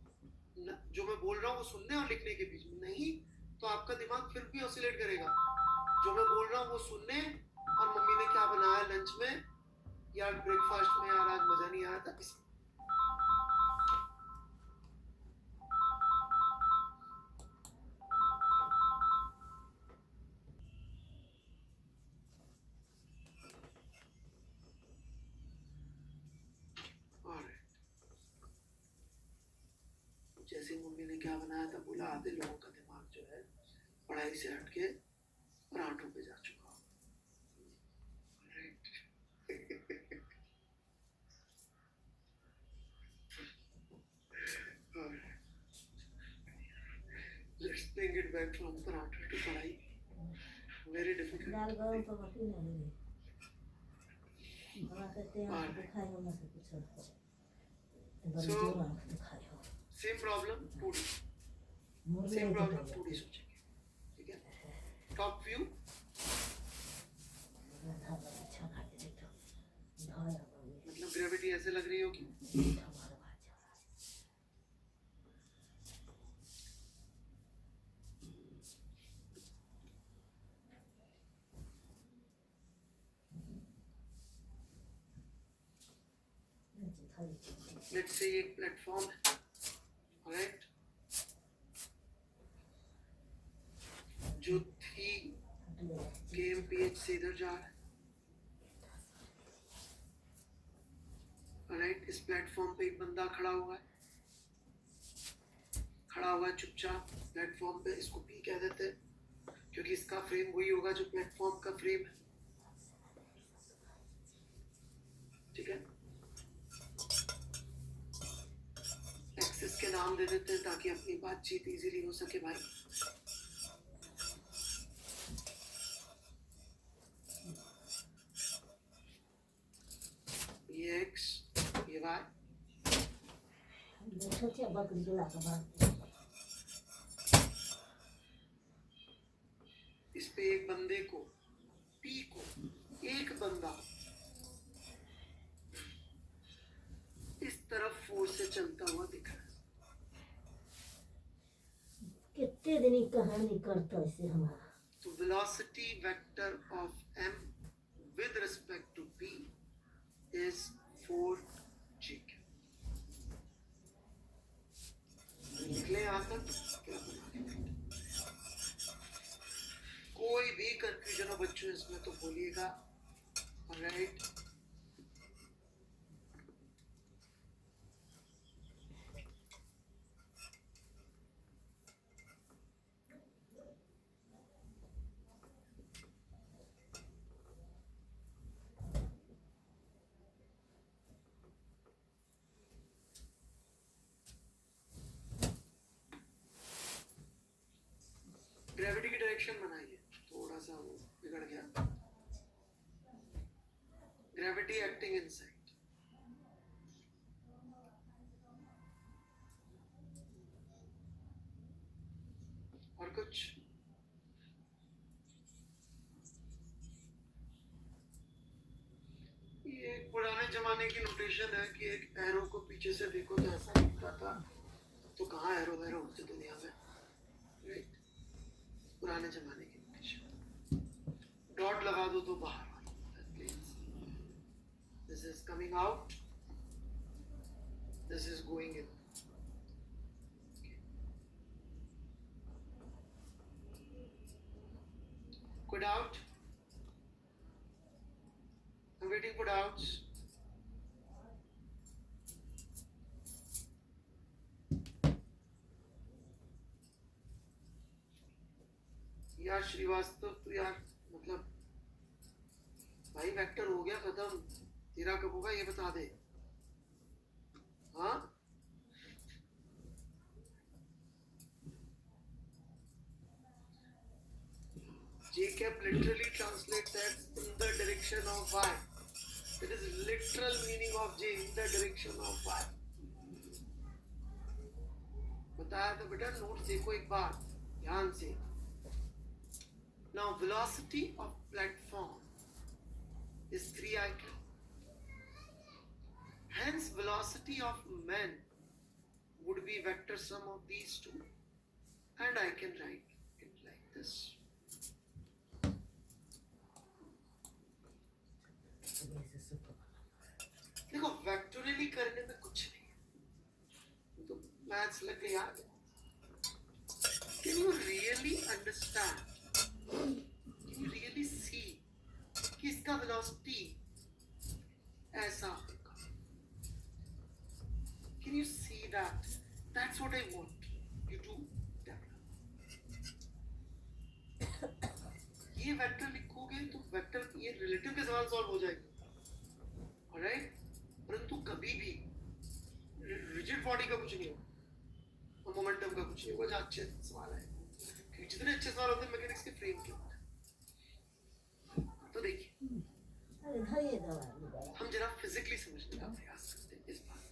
जो मैं बोल रहा हूँ वो सुनने और लिखने के बीच में नहीं, तो आपका दिमाग फिर भी ऑसिलेट करेगा। जो मैं बोल रहा हूँ वो सुनने, और मम्मी ने क्या बनाया लंच में, यार ब्रेकफास्ट में, यार आज मजा नहीं आया था इस। जैसे मम्मी ने क्या बनाया था बोला, आधे लोगों का दिमाग जो है पढ़ाई से हटके पराठों पे जा चुका। Let's bring it back from paratha to पढ़ाई। Very difficult. दाल गरम तो बाकी नहीं है। बना करते हैं तो खाए हो ना सब कुछ है। So same problem 2D. Same problem 2D सोचेंगे, ठीक है? Top view. मतलब ग्रेविटी ऐसे लग रही होगी। Let's say एक प्लेटफॉर्म है, राइट, जो 3 kmph से इधर जा रहा है, राइट। इस प्लेटफॉर्म पे एक बंदा खड़ा हुआ है, चुपचाप प्लेटफॉर्म पे। इसको पी कह देते हैं क्योंकि इसका फ्रेम वही होगा जो प्लेटफॉर्म का फ्रेम है, ठीक है। एक्सेस के नाम दे देते हैं ताकि अपनी बातचीत इजीली हो सके भाई। ये एक्स, ये वाई। इस पे एक बंदे को, पी को, एक बंदा इस तरफ फोर्स से चलता हुआ दिख रहा है। कितने दिन की कहानी करता है हमारा। तो velocity vector of m with respect to p is 4g। निकले यहाँ तक क्या बना के बैठे? कोई भी कंफ्यूजन हो बच्चों इसमें तो बोलिएगा, राइट। ग्रेविटी की डायरेक्शन बनाइए, थोड़ा सा वो बिगड़ गया। ग्रेविटी एक्टिंग इनसाइड, और कुछ ये एक पुराने जमाने की नोटेशन है कि एक एरो को पीछे से देखो तो ऐसा दिखता था, तो कहाँ एरो वेरो होते दुनिया में, राइट। पुराने जमाने की नोटेशन, डॉट लगा दो तो बाहर वाला, this is coming out, this is going in. Good out. I'm waiting for doubts. यार श्रीवास्तव तो यार मतलब भाई वेक्टर हो गया खत्म, तेरा कब होगा ये बता दे। हाँ Jacob literally translates that in the direction of y. That is literal meaning of J, in the direction of y. बताया था बेटा, नोट्स देखो एक बार ध्यान से। Now velocity of platform is 3ik. Hence velocity of men would be vector sum of these two, and I can write it like this. ऐसे super देखो vectorially करने में कुछ नहीं है, तो मैथ्स लग गई याद है. Can you really understand? Can you really see कि इसका velocity ऐसा होगा? Can you see that? That's what I want you to develop. ये वेक्टर लिखोगे तो वेक्टर ये रिलेटिव के सवाल सॉल्व हो जाएंगे, ऑलराइट. परंतु कभी भी रिजिड बॉडी का कुछ नहीं होगा और मोमेंटम का कुछ नहीं होगा. जहाँ अच्छे सवाल है, क्योंकि जितने अच्छे सवाल होते हैं मैकेनिक्स के फ्रेम के होते हैं. तो देखिए अरे धरिए दवा हम जरा फिजिकली समझने का प्रयास करते हैं इस बात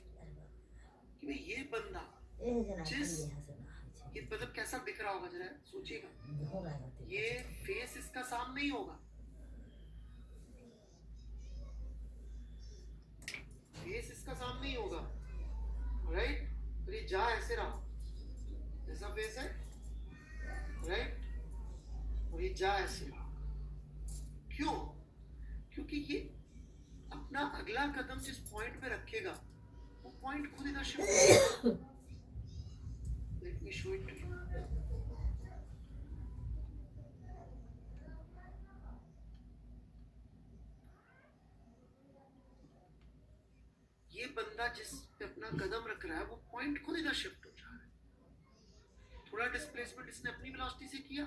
कि भाई ये बंदा ए जना जिस- धरिए हंसना ये मतलब कैसा दिख रहा होगा, जरा सोचिएगा. होगा होते ये फेस इसका सामने ही होगा, फेस इसका सामने ही होगा, राइट. और ये जा ऐसे रहा, ऐसा फेस है, राइट. और ये जा ऐसे रहा. क्यों? क्योंकि ये अपना अगला कदम जिस पॉइंट पे रखेगा वो पॉइंट खुद इधर shift. Let me show it to you. ये बंदा जिस पे अपना कदम रख रहा है वो पॉइंट खुद इधर शिफ्ट हो जा रहा है. थोड़ा डिस्प्लेसमेंट इसने अपनी वेलोसिटी से किया,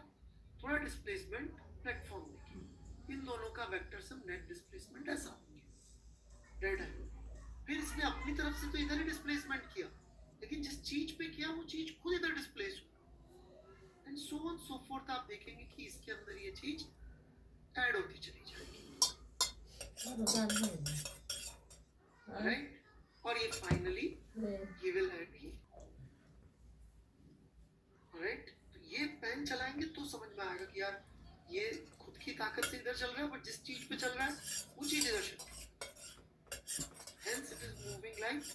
थोड़ा डिस्प्लेसमेंट प्लेटफॉर्म ने किया. इन दोनों का वेक्टर सम नेट डिस्प्लेसमेंट ऐसा हो गया, रेड है. फिर इसने अपनी तरफ से तो इधर ही डिस्प्लेसमेंट किया, लेकिन जिस चीज पे किया वो चीज खुद इधर डिस्प्लेस हुई. And so on so fourth. आप देखेंगे कि इसके अंदर ये चीज ऐड होती चली जाएगी, राइट. और ये फाइनली ये विल एंड हियर, राइट. तो ये पेन चलाएंगे तो समझ में आएगा कि यार ये खुद की ताकत से इधर चल रहा है, बट जिस चीज पे चल रहा है वो चीज इधर shift. Hence it is moving like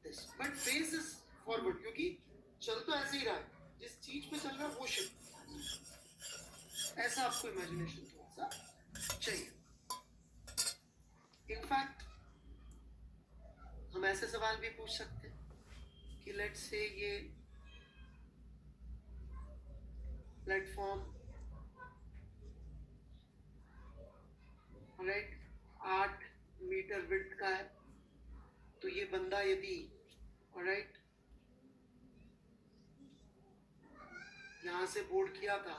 this. But face is forward, क्योंकि चल तो ऐसे ही रहा है, जिस चीज पे चल रहा है वो शिफ्ट. ऐसा आपको इमेजिनेशन थोड़ा सा चाहिए. इनफैक्ट हम ऐसे सवाल भी पूछ सकते हैं कि लेट्स से ये प्लेटफॉर्म, राइट, 8 मीटर विड्थ का है. तो ये बंदा यदि, ऑलराइट, यहां से बोर्ड किया था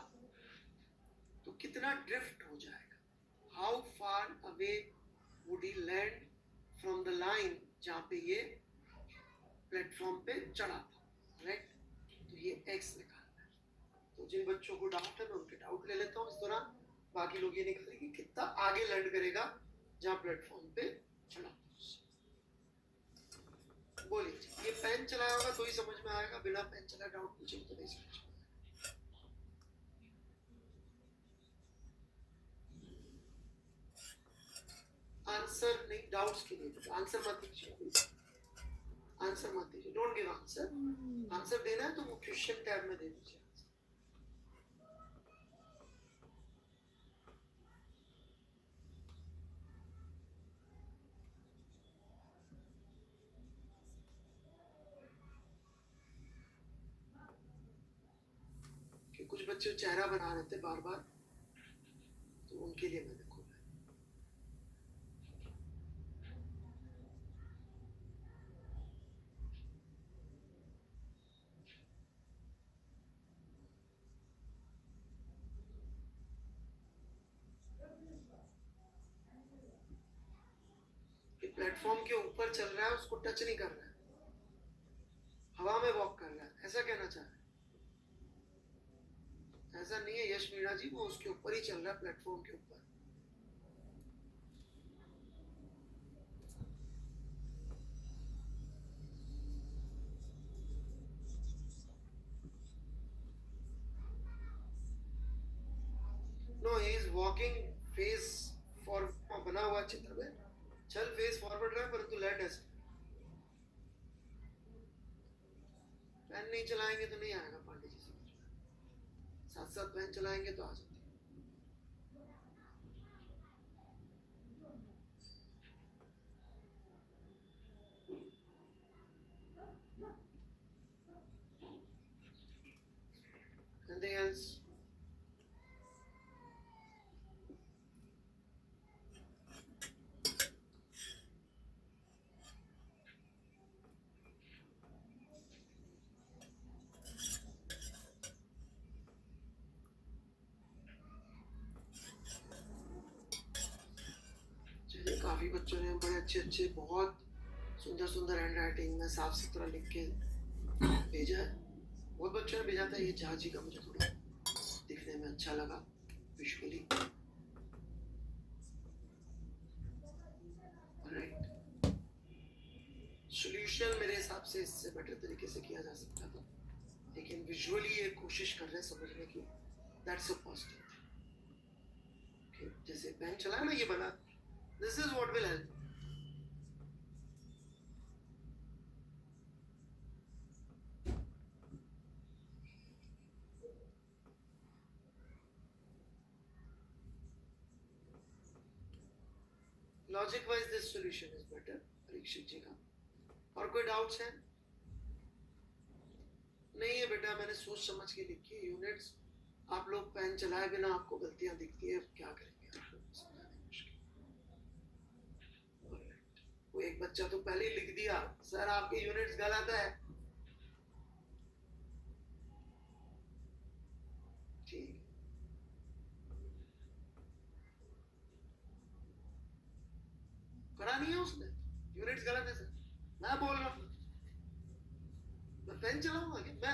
तो कितना ड्रिफ्ट हो जाएगा? How far away would he land from the line जहां पे ये प्लेटफॉर्म पे चढ़ा था, राइट. तो ये एक्स निकालना है. तो जिन बच्चों को डाउट है मैं उनके डाउट ले लेता हूँ इस दौरान. बाकी लोग ये निकालेंगे कि कितना आगे लैंड करेगा जहां प्लेटफॉर्म पे चढ़ा. बोलिए जी, ये पेन चलाया होगा तो ही समझ में आएगा, बिना पेन चलाए डाउट पूछे तो नहीं समझ में आएगा. आंसर नहीं, डाउट्स के लिए आंसर मत दीजिए, आंसर मत दीजिए. Don't give answer. आंसर देना है तो वो क्वेश्चन टैब में दे दीजिए. कि कुछ बच्चे चेहरा बना रहे थे बार बार, तो उनके लिए मैंने खोला. प्लेटफॉर्म के ऊपर चल रहा है, उसको टच नहीं कर रहा है, हवा में वॉक कर रहा है, ऐसा कहना चाह रहा है. ऐसा नहीं है यश मीणा जी, वो उसके ऊपर ही चल रहा है, प्लेटफॉर्म के ऊपर. No, he is walking face for, बना हुआ चित्र में चल फेस फॉरवर्ड रहा है, परंतु लेट ऐसे. पेन नहीं चलाएंगे तो नहीं आएगा पांडे जी समझ में. साथ साथ पेन चलाएंगे तो आ जाती है। Anything else? चलिए, काफी बच्चों ने बड़े अच्छे अच्छे बहुत सुंदर सुंदर हैंड राइटिंग में साफ सुथरा लिख के भेजा है। बहुत बच्चों ने भेजा था। ये जहाजी का मुझे थोड़ा दिखने में अच्छा लगा विजुअली। राइट, सॉल्यूशन मेरे हिसाब से इससे बेटर तरीके से किया जा सकता था, लेकिन विजुअली ये कोशिश कर रहे हैं समझने की। That's a positive. जैसे पेन चला ना, ये बना, this is what will help. Logic wise this solution is better. Parikshit ji का और कोई डाउट्स है? नहीं है बेटा, मैंने सोच समझ के लिखी है यूनिट्स। आप लोग पेन चलाए बिना आपको गलतियां दिखती है, क्या करेंगे? वो एक बच्चा तो पहले ही लिख दिया, सर आपके यूनिट्स गलत है। ठीक, करा नहीं है उसने, यूनिट्स गलत है सर। मैं बोल रहा हूँ, मैं पेन चलाऊंगा क्या? मैं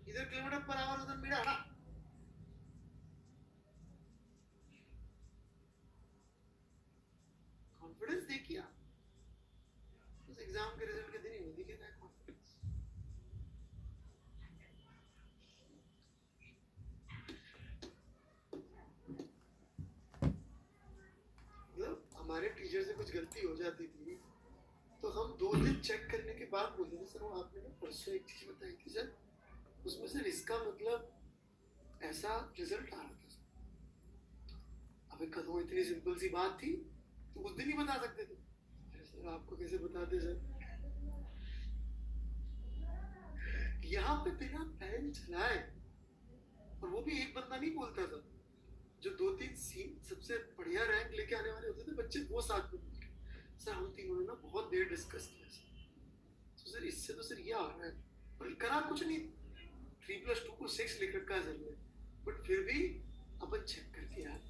इधर किलोमीटर पर आवर, उधर मीटर हटा। कॉन्फिडेंस देखिए आप, उस एग्जाम के रिजल्ट के दिन ही नहीं दिखेगा कॉन्फिडेंस। मतलब हमारे टीचर से कुछ गलती हो जाती थी तो हम 2 दिन चेक करने के बाद बोलते थे, सर वो आपने ना परसों एक चीज बताई थी सर, उसमें सर इसका मतलब ऐसा रिजल्ट आ रहा था सर। अब एक वो इतनी सिंपल सी बात थी तो उस दिन ही बता सकते थे। अरे सर आपको कैसे बताते सर? यहाँ पे बिना पेन चलाए, और वो भी एक बंदा नहीं बोलता था, जो 2-3 सबसे बढ़िया रैंक लेके आने वाले होते थे बच्चे, वो साथ में बोलते, सर हम तीनों ने ना बहुत देर डिस्कस किया सर, तो सर इससे तो सर ये आ रहा है, पर करा कुछ नहीं, 3+2 को 6 लिख रखा है सर ने, बट फिर भी अपन चेक करके यार।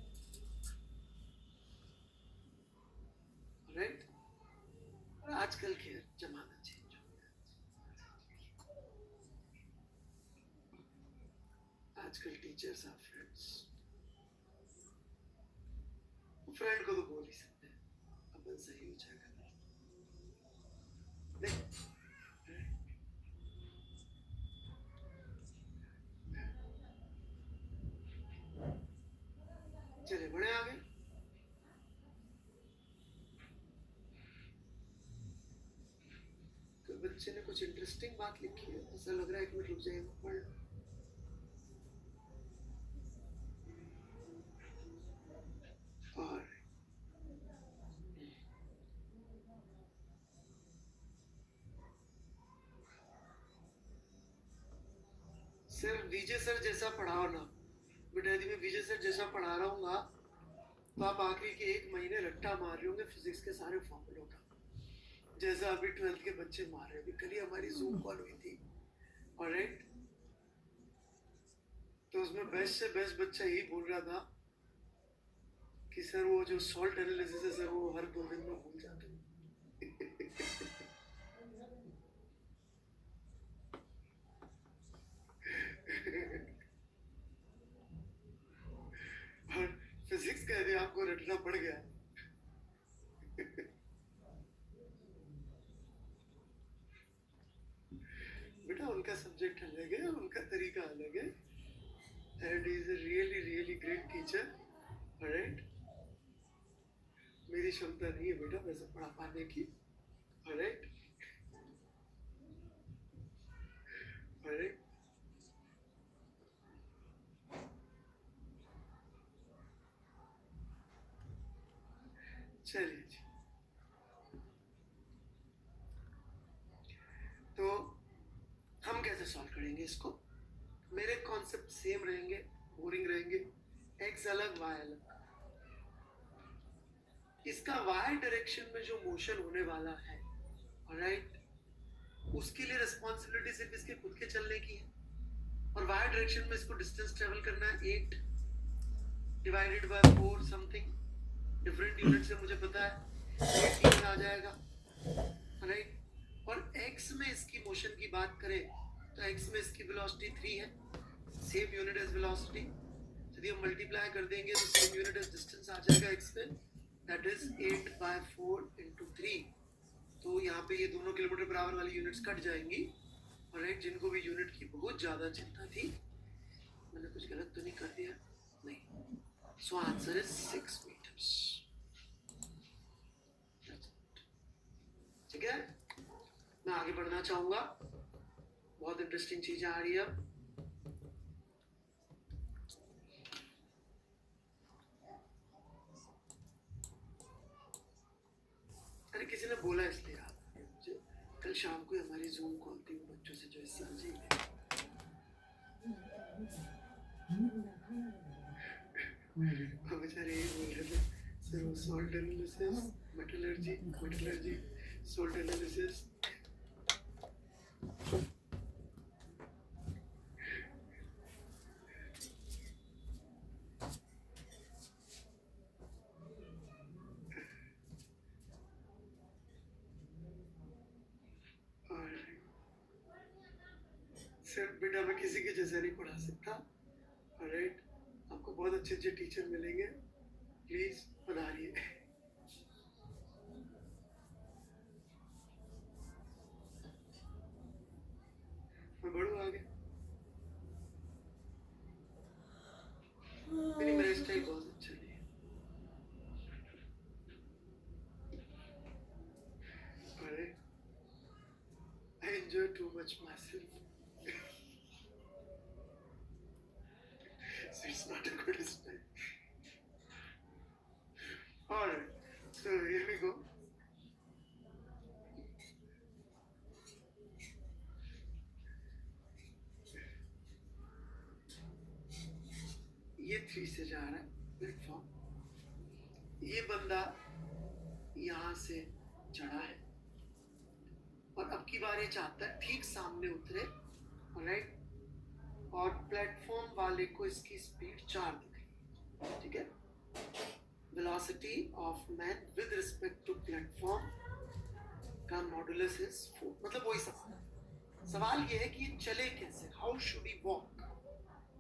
राइट, और आजकल के जमाना चेंज हो गया। आजकल टीचर्स आर फ्रेंड्स। फ्रेंड को तो बोल ही सकते हैं, अपन सही हो जाएगा। चले बड़े आगे। कोई बच्चे ने कुछ इंटरेस्टिंग बात लिखी है, ऐसा लग रहा है कि मैं रुक जाएगा पढ़ लो। और सिर्फ विजय सर जैसा पढ़ाओ ना बेटा, यदि मैं विजय सर जैसा पढ़ा रहा हूँ तो आप आखिरी के 1 महीने रट्टा मार रहे होंगे फिजिक्स के सारे फॉर्मूलों का, जैसा अभी 12th के बच्चे मार रहे हैं। अभी कल ही हमारी जूम कॉल हुई थी, ऑलराइट, तो उसमें बेस्ट से बेस्ट बच्चा यही बोल रहा था कि सर वो जो सॉल्ट एनालिसिस है सर, वो हर 2 दिन में भूल जाते हैं। और फिजिक्स का यदि आपको रटना पड़ गया बेटा, उनका सब्जेक्ट अलग है, उनका तरीका अलग है, and is a really really great teacher. Alright, मेरी क्षमता नहीं है बेटा वैसे पढ़ा पाने की। ऑलराइट, ऑलराइट, चलिए जी, तो हम कैसे सॉल्व करेंगे इसको? मेरे कॉन्सेप्ट सेम रहेंगे, बोरिंग रहेंगे, एक्स अलग वाई अलग। इसका वाई डायरेक्शन में जो मोशन होने वाला है, ऑलराइट, उसके लिए रिस्पॉन्सिबिलिटी सिर्फ इसके खुद के चलने की है, और वाई डायरेक्शन में इसको डिस्टेंस ट्रेवल करना है 8 divided by 4 something different unit से, मुझे पता है 18 आ जाएगा, राइट। और x में इसकी मोशन की बात करें तो x में इसकी वेलोसिटी 3 है, सेम यूनिट एज वेलोसिटी। यदि हम मल्टीप्लाई कर देंगे तो सेम यूनिट एज डिस्टेंस आ जाएगा x में, दैट इज 8/4 into 3। तो यहाँ पे ये दोनों किलोमीटर पर आवर वाली यूनिट्स कट जाएंगी, और राइट, जिनको भी यूनिट की बहुत ज़्यादा चिंता थी, मैंने कुछ गलत तो नहीं कर दिया? नहीं। So answer is 6 meters। ठीक है, मैं आगे बढ़ना चाहूंगा, बहुत इंटरेस्टिंग चीजें आ रही है अब। अरे किसी ने बोला इसलिए याद आ गया मुझे, कल शाम को हमारी जूम कॉल थी बच्चों से जो इस साल जी बेचारे ये बोल रहे थे, सर वो salt analysis, metallurgy, salt analysis. Sir बेटा मैं किसी के जैसा नहीं पढ़ा सकता, ऑलराइट, आपको बहुत अच्छे अच्छे टीचर मिलेंगे, प्लीज पधारिए। मैं बढ़ू आगे? नहीं, मेरा स्टाइल बहुत अच्छा नहीं है, alright, I enjoy too much my self, so it's not a good style. Alright, so here we go. ये 3 से जा रहा है प्लेटफॉर्म, ये बंदा यहाँ से चढ़ा है, और अब की बार ये चाहता है ठीक सामने उतरे, राइट, और प्लेटफॉर्म वाले को इसकी स्पीड 4 दिख रही है, ठीक है। Velocity of man with respect to platform का मॉडुलस इज 4, मतलब वही सवाल ये है कि ये चले कैसे, हाउ शुड ही वॉक,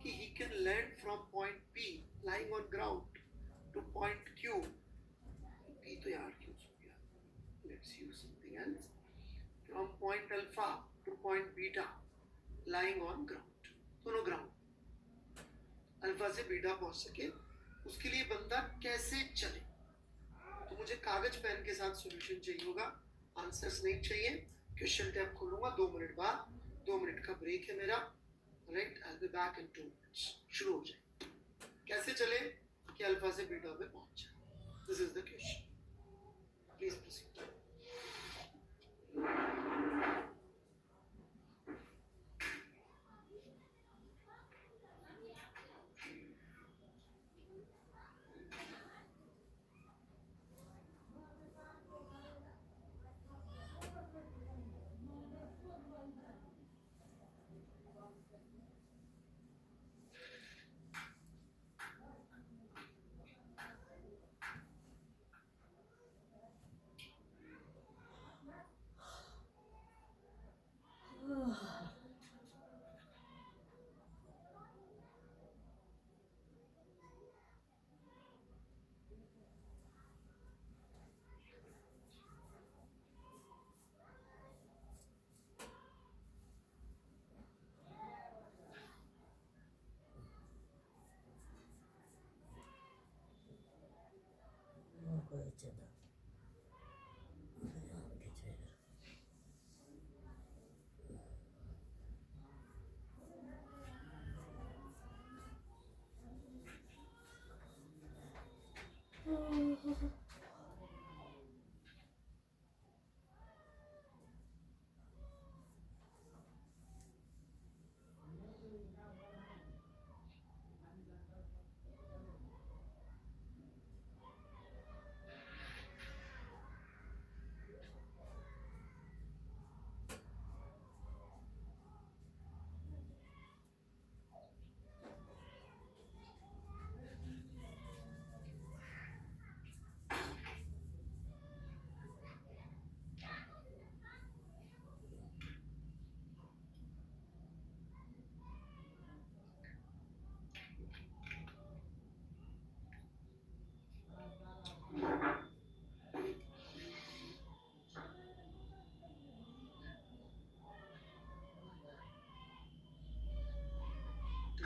कि he can land from point P lying on ground to point Q। P तो यार क्यों हो गया, let's use something else, from point alpha to point beta lying on ground, दोनों ग्राउंड, अल्फा से beta पहुंच सके, उसके लिए बंदा कैसे चले। तो मुझे कागज पेन के साथ सॉल्यूशन चाहिए होगा, आंसर्स नहीं चाहिए। क्वेश्चन टैब खोलूंगा 2 मिनट बाद, 2 मिनट का ब्रेक है मेरा, right, I will be back in 2 minutes. शुरू हो जाए, कैसे चले कि अल्फा से बीटा पे पहुंच जाए, this is the question, please proceed.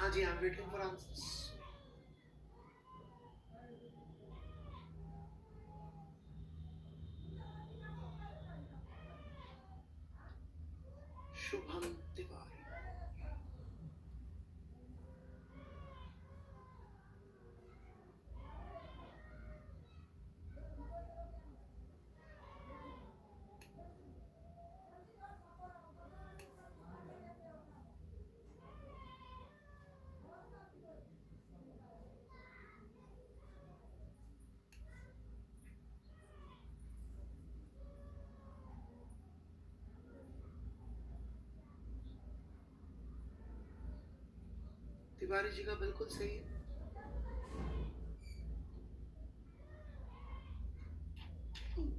हाँ जी, I am waiting for answers. Shubham Tiwari. Tiwari ji का बिल्कुल सही है।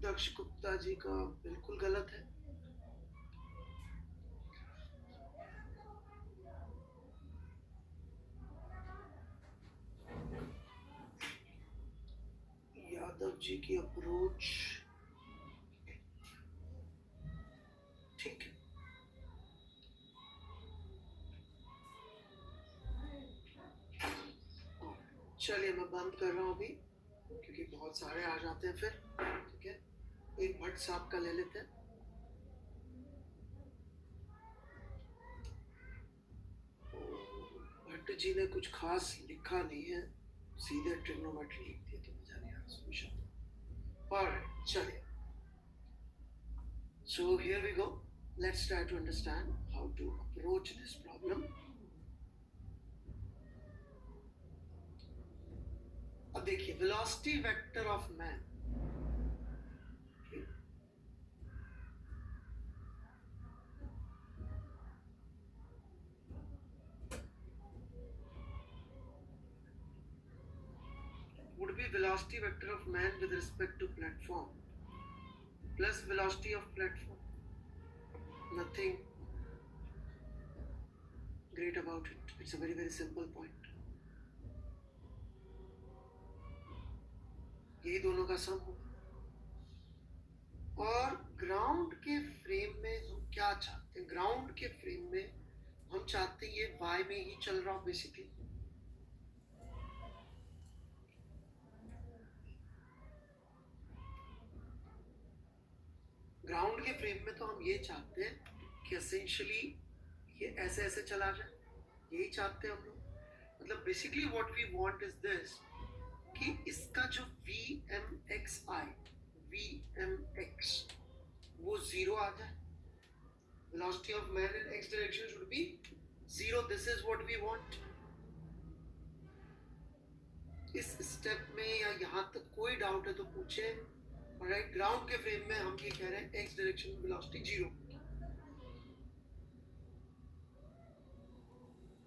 दक्ष गुप्ता जी का बिल्कुल गलत है। यादव जी की अप्रोच ठीक है। चलिए मैं बंद कर रहा हूँ अभी, क्योंकि बहुत सारे आ जाते हैं फिर। ठीक है, एक भट्ट साहब का ले लेते हैं। भट्ट जी ने कुछ खास लिखा नहीं है, सीधे ट्रिग्नोमेट्री लिख दिया, तो मजा नहीं आ रहा सॉल्यूशन। ऑलराइट, चलिए। So here we go. Let's try to understand how to approach this problem. अब देखिए, velocity vector of man, would be velocity vector of man with respect to platform plus velocity of platform. Nothing great about it. It's a very very simple point. यही दोनों का सम होगा। और ground के frame में हम क्या चाहते हैं? ग्राउंड के फ्रेम में हम चाहते हैं ये y में ही चल रहा हो बेसिकली। ग्राउंड के फ्रेम में तो हम ये चाहते हैं कि एसेंशियली ये ऐसे ऐसे चला जाए, यही चाहते हैं हम लोग। मतलब basically what we want is this, कि इसका जो VMX वो जीरो आ जाए। Velocity of man in x direction should be zero. This is what we want. इस स्टेप में या यहाँ तक कोई डाउट है तो पूछे। राइट, ग्राउंड के फ्रेम में हम ये कह रहे हैं x डायरेक्शन में वेलोसिटी जीरो।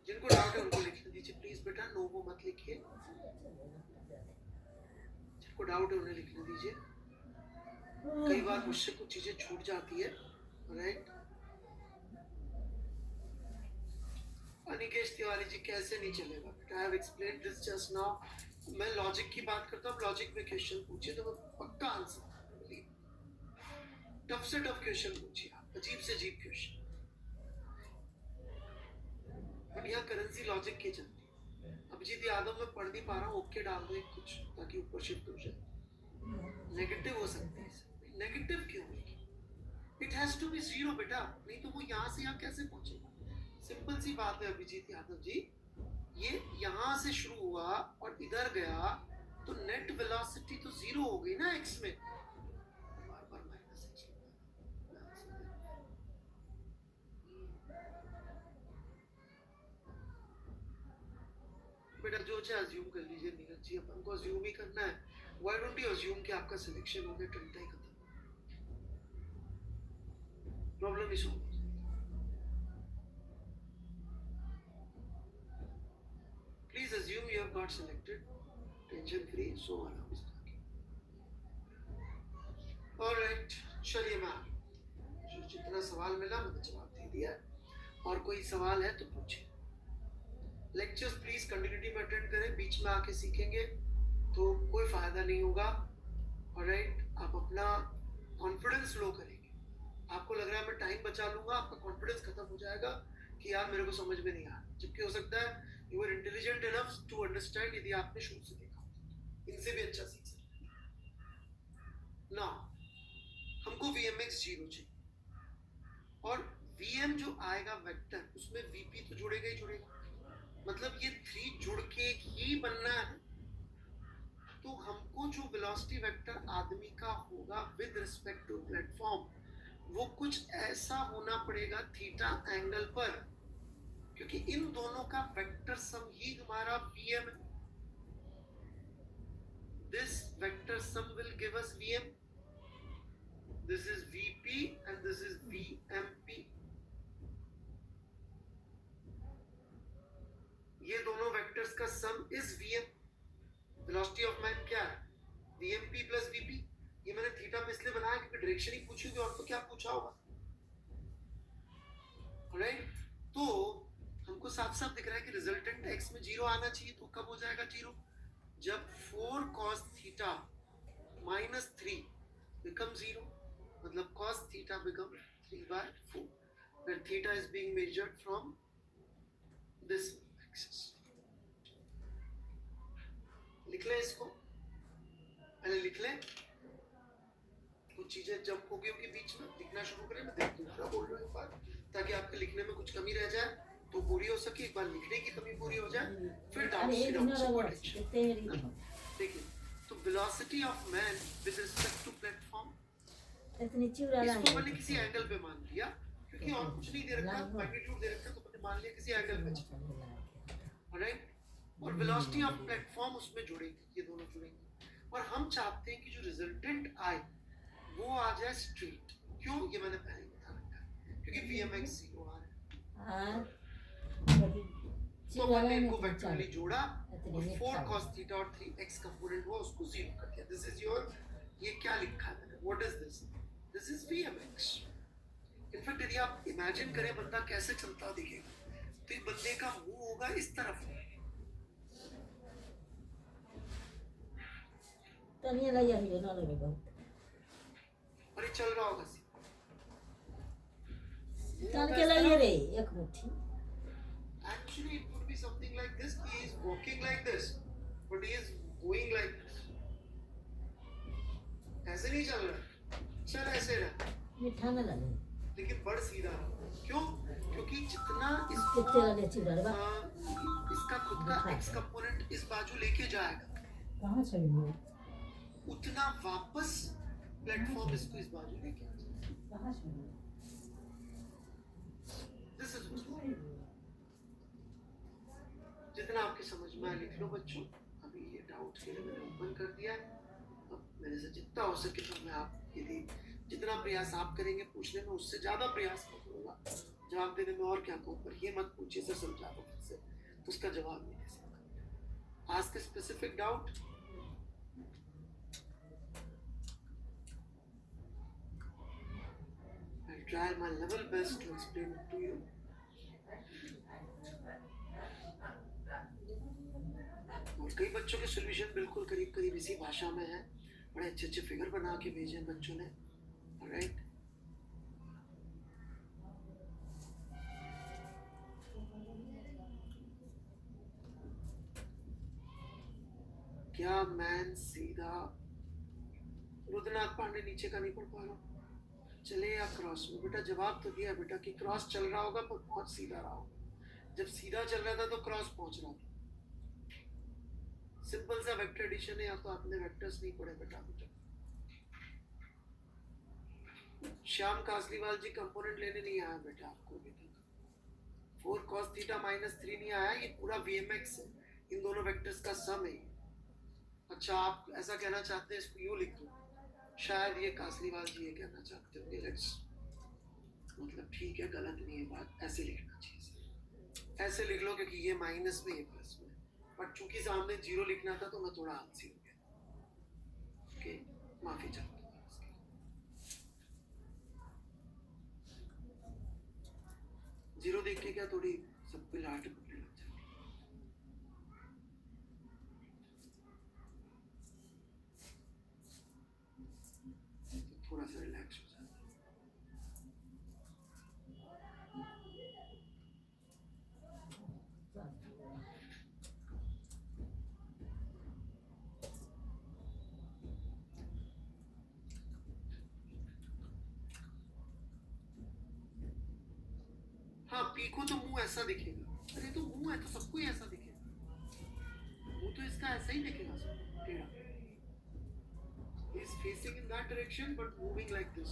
जिनको डाउट है उनको लिख दीजिए प्लीज बेटा, नो वो मत लिखिए। जिनको डाउट है उन्हें लिखने दीजिए। कई बार मुझसे कुछ चीजें छूट जाती है। राइट, अनिकेश तिवारी जी कैसे नहीं चलेगा बेटा? I have explained this just now. मैं लॉजिक की बात करता हूँ, लॉजिक में क्वेश्चन पूछिए तो मैं पक्का आंसर। टफ से टफ क्वेश्चन पूछिए, अजीब से अजीब क्वेश्चन, बढ़िया करेंसी लॉजिक की चलती है। अभिजीत यादव में पढ़ नहीं पा रहा हूँ, ओके डाल दो एक कुछ, ताकि ऊपर शिफ्ट हो जाए। नेगेटिव हो सकती है। नेगेटिव क्यों होगी? It has to be zero बेटा, नहीं तो वो यहाँ से यहाँ कैसे पहुंचेगा? सिंपल सी बात है अभिजीत यादव जी, ये यहाँ से शुरू हुआ और इधर गया तो नेट वेलोसिटी तो जीरो हो गई ना x में। बार बार माइनस x बेटा, जो चाहे अज्यूम कर लीजिए नीरज जी, अपन को अज्यूम ही करना है। व्हाई डोंट यू अज्यूम कि आपका सिलेक्शन हो गया, टंटा ही खत्म, problem he solve. Please assume you have got selected, tension free, so on. Alright, चलिए मैम, जितना सवाल मिला मैंने जवाब दे दिया। और कोई सवाल है तो पूछिए। लेक्चर्स प्लीज कंटिन्यूटी में अटेंड करें, बीच में आके सीखेंगे तो कोई फायदा नहीं होगा। ऑलराइट, आप अपना कॉन्फिडेंस लो करेंगे। आपको लग रहा है मैं टाइम बचा लूंगा, आपका कॉन्फिडेंस खत्म हो जाएगा कि यार मेरे को समझ में नहीं आ रहा, जबकि हो सकता है you are intelligent enough to understand, यदि आपने शुरू से देखा इनसे भी अच्छा सीख सकते ना। हमको VMX 0 चाहिए और VM जो आएगा वेक्टर उसमें VP तो जुड़ेगा ही जुड़ेगा, मतलब ये 3 जुड़ के ही बनना है। तो हमको जो वेलोसिटी वेक्टर आदमी का होगा विद रिस्पेक्ट टू प्लेटफॉर्म, वो कुछ ऐसा होना पड़ेगा थीटा एंगल पर, क्योंकि इन दोनों का वेक्टर सम ही हमारा VM है। This vector sum will give us VM. This is VP and this is VMP. ये दोनों वेक्टर्स का सम is VM। Velocity of man क्या है? VMP plus VP। ये मैंने थीटा पे इसलिए बनाया क्योंकि डायरेक्शन ही पूछी होगी, और तो क्या पूछा होगा, राइट? तो हमको साफ साफ दिख रहा है कि रिजल्टेंट x में 0 आना चाहिए। तो कब हो जाएगा 0? जब 4 cos थीटा minus 3 become 0, मतलब cos theta become 3/4, where theta is being measured from this axis. लिख लें इसको, पहले लिख लें, कुछ चीजें जंप हो गई होगी बीच में, लिखना शुरू करें। मैं दोबारा बोल रहा हूँ एक बार, ताकि आपके लिखने में कुछ कमी रह जाए तो पूरी हो सके, एक बार लिखने की कमी पूरी हो जाए, फिर देखिए। तो velocity of man with respect to platform, इसको मैंने किसी एंगल पे मान लिया, क्योंकि और कुछ नहीं दे रखा, मैग्नीट्यूड दे रखा, तो मैंने मान लिया किसी एंगल पे, राइट? और वेलोसिटी ऑफ प्लेटफॉर्म उसमें जुड़ेगी, ये दोनों जुड़ेंगे। और हम चाहते हैं कि जो रिजल्टेंट आए वो आ जाए स्ट्रेट। क्यों? ये मैंने पहले बता रखा है, क्योंकि VMX 0 आ रहा है। तो मैंने इनको वेक्टरली जोड़ा और 4 cos थीटा और 3x कंपोनेंट हुआ, उसको 0 कर दिया। दिस इज योर, ये क्या लिखा है मैंने, what is this? This is VMX। In fact यदि आप इमेजिन करें बंदा कैसे चलता दिखेगा, तो इस बंदे का मुंह होगा इस तरफ, और ये चल रहा होगा actually it would be something like this. He is walking like this, but he is going like this. ऐसे नहीं चल रहा, चल ऐसे रहा, लेकिन बढ़ सीधा रहा। क्यों? क्योंकि जितना इसका खुद का x कंपोनेंट इस बाजू लेके जाएगा, उतना वापस प्लेटफॉर्म इसको इस बाजू लेके आ जाएगा। This is जितना आपकी समझ में आए लिख लो बच्चों। अभी ये डाउट के लिए मैंने ओपन कर दिया। अब मेरे से जितना हो सके तो मैं आप, यदि जितना प्रयास आप करेंगे पूछने में, उससे ज़्यादा प्रयास मैं करूँगा जवाब देने में। और क्या कहूँ, पर ये मत पूछिए सर समझा दो फिर से, तो उसका जवाब नहीं दे सकता। Ask a specific doubt. I'll try my level best to explain it to you. और कई बच्चों के सॉल्यूशन बिल्कुल करीब करीब इसी भाषा में है, बड़े अच्छे अच्छे फिगर बना के भेजे हैं बच्चों ने, राइट? क्या मैन सीधा, रुद्रनाथ पांडे नीचे का नहीं पढ़ पा रहा, चले या क्रॉस में? बेटा जवाब तो दिया बेटा कि क्रॉस चल रहा होगा पर बहुत सीधा रहा होगा। जब सीधा चल रहा था तो क्रॉस पहुंच रहा था। सिंपल सा वेक्टर एडिशन है, या तो आपने वेक्टर्स नहीं पढ़े बेटा। श्याम कासलीवाल जी कंपोनेंट लेने नहीं आया बेटा आपको अभी तक। 4 cos थीटा minus 3 नहीं आया, ये पूरा VMX है, इन दोनों वेक्टर्स का सम है। अच्छा आप ऐसा कहना चाहते हैं, इसको यूं लिख दो, शायद ये कासलीवाल जी ये कहना चाहते होंगे, लेट्स, मतलब ठीक है, गलत नहीं है बात, ऐसे लिखना चाहिए। ऐसे लिख लो क्योंकये माइनस में, ये प्लस में, बट चूंकि सामने 0 लिखना था तो मैं थोड़ा आलसी हो गया। ओके, माफी चाहता हूँ। जीरो देख के क्या थोड़ी सब पे लाट पकड़ने लग जाती, तो थोड़ा सा रिलैक्स हो जाता है। हाँ पीको तो मुंह ऐसा दिखेगा, अरे तो मुंह है तो सबको ही ऐसा दिखेगा, मुंह तो इसका ऐसा ही दिखेगा सब टेढ़ा, is facing in that direction but moving like this,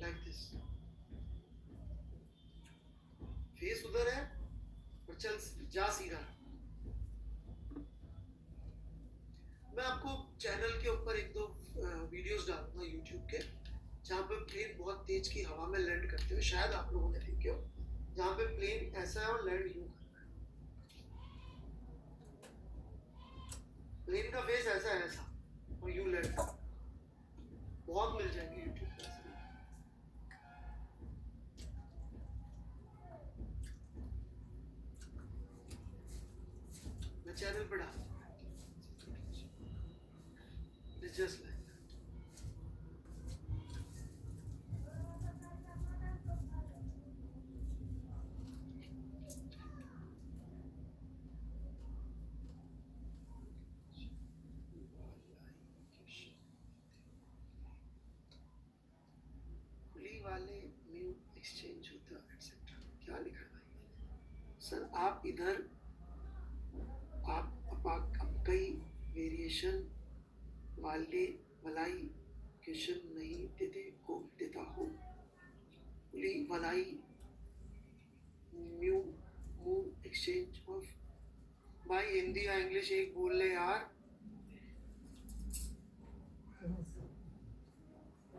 like this, face उधर है और चल जा सीधा। मैं आपको चैनल के ऊपर एक दो वीडियोस डालूंगा यूट्यूब के, जहाँ पे प्लेन बहुत तेज की हवा में लैंड करते हो, शायद आप लोगों ने देखे हो, जहाँ पे प्लेन ऐसा है और लैंड यूं कर रहा है, प्लेन का फेस ऐसा है ऐसा और यूं लैंड कर रहा है। बहुत मिल जाएंगे यूट्यूब पे ऐसे। मैं चैनल पे डालूंगा, इट्स जस्ट लाइक वाले न्यू एक्सचेंज होता एक्सेट्रा, क्या लिखा है भाई? सर आप इधर आप कई वेरिएशन वाले मलाई क्वेश्चन नहीं देते को देता हूँ, बोली मलाई न्यू मूव एक्सचेंज ऑफ। भाई हिंदी या इंग्लिश एक बोल ले यार।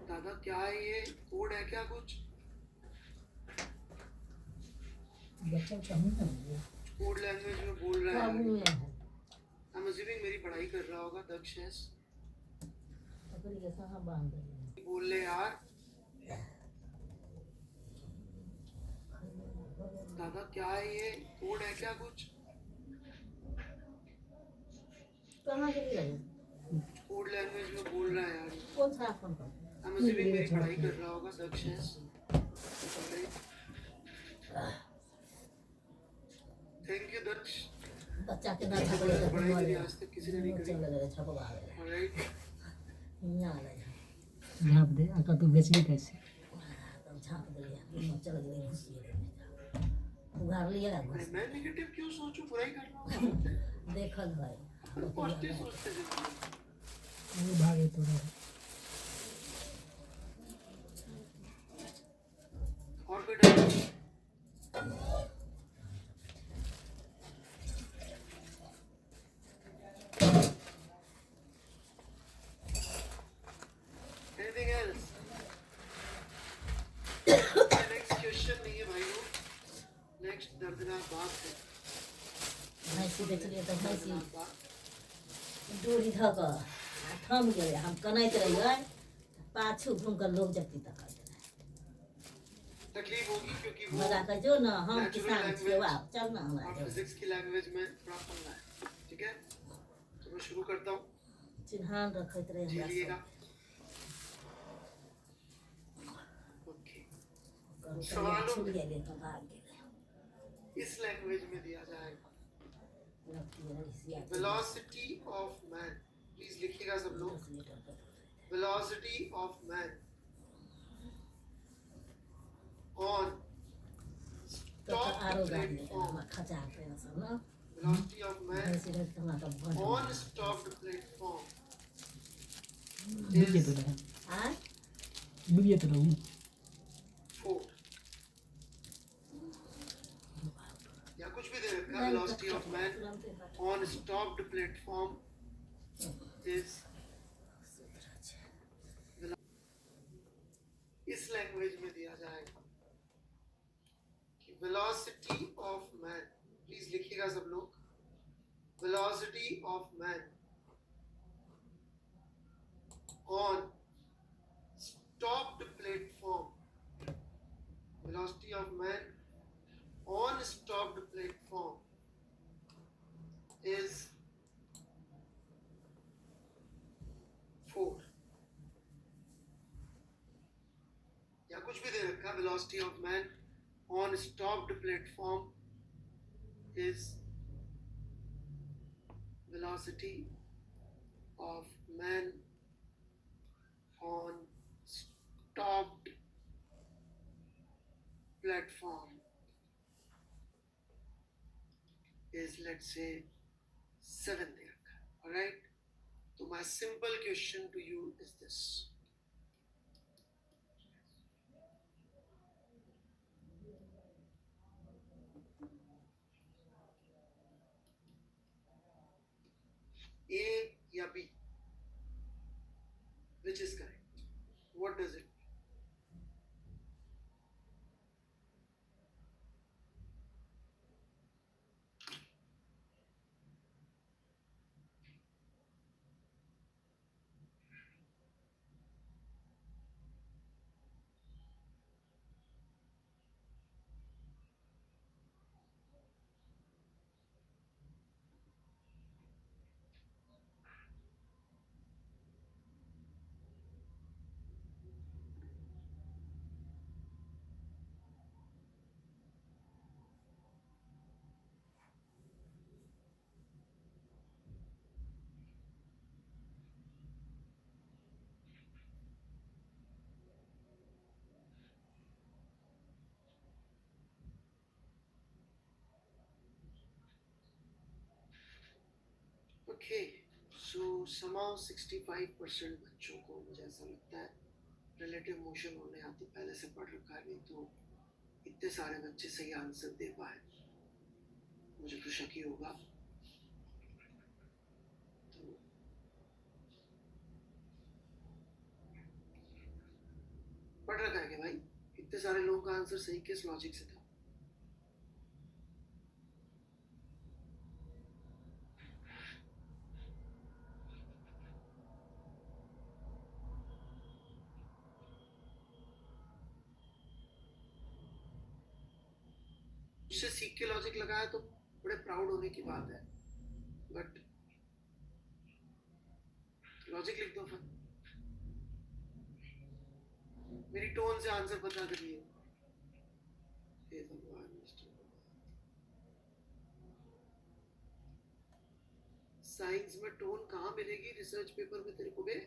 दादा क्या है ये, कोड है क्या कुछ? कोड लैंग्वेज में बोल रहा है। आई एम अज्यूमिंग मेरी पढ़ाई कर रहा होगा दक्षेश। बोल ले यार। दादा क्या है ये, कोड है क्या कुछ? कोड लैंग्वेज में बोल रहा है यार। कौन सा फोन पर? आई एम अज्यूमिंग मेरी पढ़ाई कर रहा होगा दक्षेश। थैंक यू दक्ष। बच्चा के ना छपड़े के पढ़ाई मेरी आज तक किसी ने नहीं करी। छपवा रहे ऑलराइट, यहाँ ले झाँप दे आका, तू बेचली कैसे? तब झाँप दिया, चल गए घुस गए, उगार लिया अरे मैं नेगेटिव क्यों सोचूं, बुराई कर रहा हूँ। देखल भाई पॉजिटिव सोचते हैं। वो भागे तो रहा। और कोई डर नहीं? Anything else? नेक्स्ट क्वेश्चन नहीं है भाई लोग, नेक्स्ट दर्दनाक बात है। भैंसी बेच लिए तो भैंसी दर्दनाक बात। डोरी धक थम गए, हम कनैत रहिए पाछू घूम कर लोग जबकि तक तकलीफ होगी क्योंकि वो मजा कर जो ना हम Natural किसान language सेवा चल ना और हमारा फिजिक्स की लैंग्वेज में थोड़ा पढ़ना है, ठीक है? तो मैं शुरू करता हूँ, चिन्हान रखत रहे हमरा झेलिएगा। सब ओके, सवालों छुड़ गए तो भाग गए इस लैंग्वेज में दिया जाएगा। लगती है Risia velocity of man, please लिखिएगा सब लोग। वेलोसिटी ऑफ मैन ऑन तो आरो स्टॉप्ड गाड़ी प्लेटफॉर्म, हम खचा पे सब ना वेलोसिटी ऑफ मैन ऐसे रहते हम तो भन on stopped platform बुझे is तो रहा, आ बुझे तो रहूँ। 4 या कुछ भी दे रखा है। velocity of man on stopped platform is, इस लैंग्वेज में दिया जाएगा कि velocity of man, प्लीज लिखिएगा सब लोग। velocity of man on stopped platform, velocity of man on stopped platform is 4 या कुछ भी दे रखा। velocity of man on stopped platform is, velocity of man on stopped platform is, let's say, 7 दे रखा है, alright? तो my simple question to you is this. A या B, which is correct? What does it mean? Okay, so somehow 65% बच्चों को, मुझे ऐसा लगता है, रिलेटिव मोशन होने आती, पहले से पढ़ रखा है, नहीं तो इतने सारे बच्चे सही आंसर दे पाए, मुझे तो शक ही होगा। तो पढ़ रखा है कि भाई इतने सारे लोगों का आंसर सही किस लॉजिक से था? उससे सीख के लॉजिक लगाया तो बड़े प्राउड होने की बात है, बट लॉजिक लिख दो फिर, मेरी टोन से आंसर बता करिए। हे भगवान, मिस्टर साइंस में टोन कहाँ मिलेगी रिसर्च पेपर में तेरे को बे?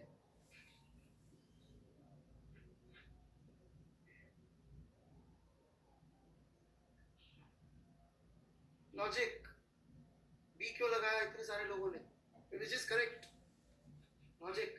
लॉजिक बी क्यों लगाया इतने सारे लोगों ने? Which is correct logic.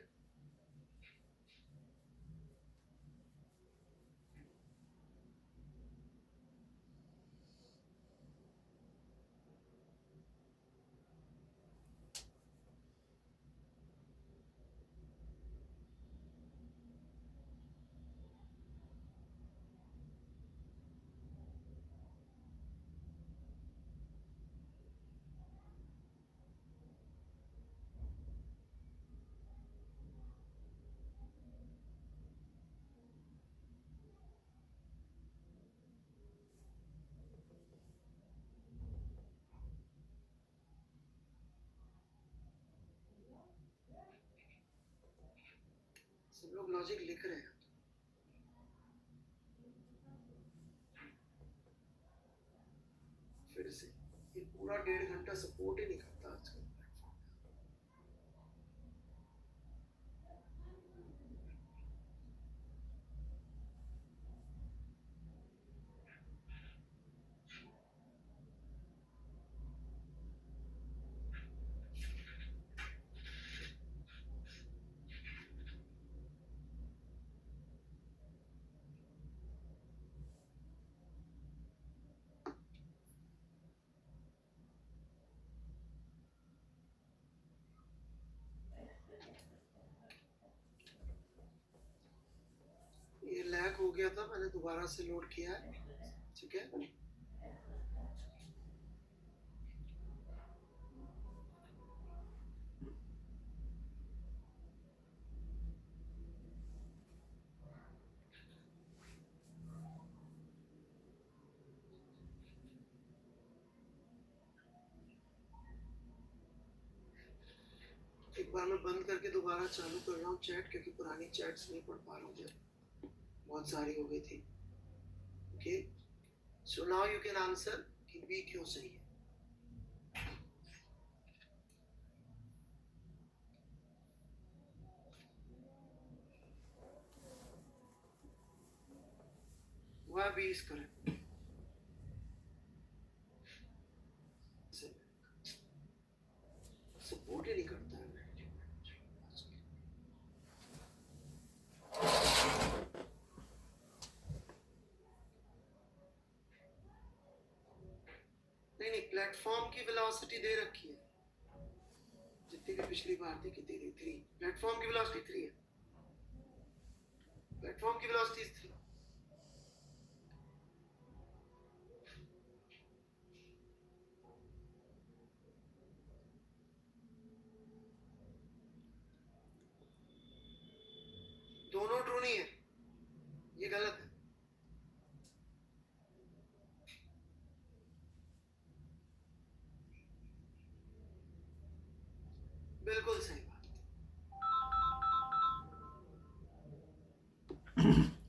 सब लोग लॉजिक लिख रहे हैं। फिर से ये पूरा 1.5 घंटा सपोर्ट ही नहीं करता आजकल प्लेटफॉर्म। ये लैग हो गया था, मैंने दोबारा से लोड किया है, ठीक है। एक बार मैं बंद करके दोबारा चालू कर रहा हूँ चैट, क्योंकि पुरानी चैट्स नहीं पढ़ पा रहा हूँ, मुझे बहुत सारी हो गई थी। Okay, so now you can answer कि बी क्यों सही है। Why B is correct? Support ही नहीं करता है। नहीं, प्लेटफॉर्म की वेलोसिटी दे रखी है, जितनी भी पिछली बार थी कितनी थी, 3। प्लेटफॉर्म की वेलोसिटी 3 है। प्लेटफॉर्म की वेलोसिटी 3। दोनों ट्रू नहीं है, ये गलत है। बिल्कुल सही बात।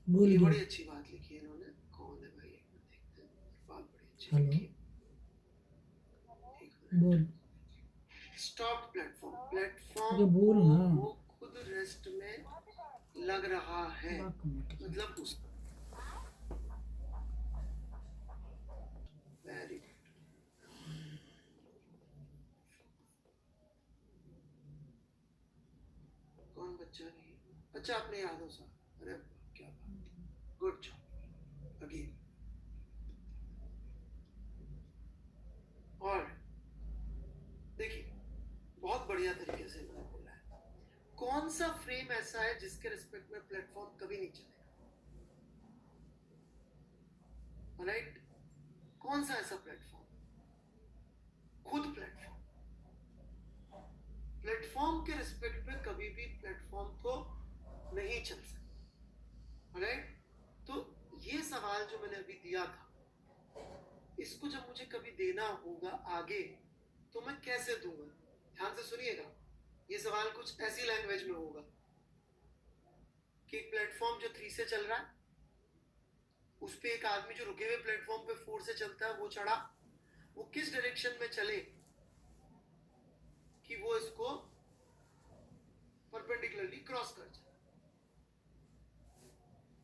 बोल ये दिया। बड़ी अच्छी बात लिखी है इन्होंने। कौन है भाई, एक मिनट देखते हैं। बात बड़ी अच्छी हेलो। लिखी है। बोल। Stop platform. प्लेटफॉर्म अरे बोल ना। वो खुद रेस्ट में लग रहा है, मतलब उस वेरी गुड। कौन बच्चा नहीं? अच्छा, आपने याद हो सर। अरे क्या बात, गुड जॉब अगेन। और देखिए, बहुत बढ़िया तरीके से मैंने बोला है। कौन सा फ्रेम ऐसा है जिसके रिस्पेक्ट में प्लेटफॉर्म कभी नहीं चलेगा? राइट? कौन सा ऐसा प्लेटफॉर्म? खुद प्लेटफॉर्म। प्लेटफॉर्म के रिस्पेक्ट में कभी भी प्लेटफॉर्म को नहीं चल सकता। राइट? तो ये सवाल जो मैंने अभी दिया था, इसको जब मुझे कभी देना होगा आगे, तो मैं कैसे दूंगा? ध्यान से सुनिएगा। ये सवाल कुछ ऐसी लैंग्वेज में होगा कि एक प्लेटफॉर्म जो 3 से चल रहा है, उस पे एक आदमी जो रुके हुए प्लेटफॉर्म पे 4 से चलता है, वो चढ़ा। वो किस डायरेक्शन में चले कि वो इसको परपेंडिकुलरली क्रॉस कर जाए।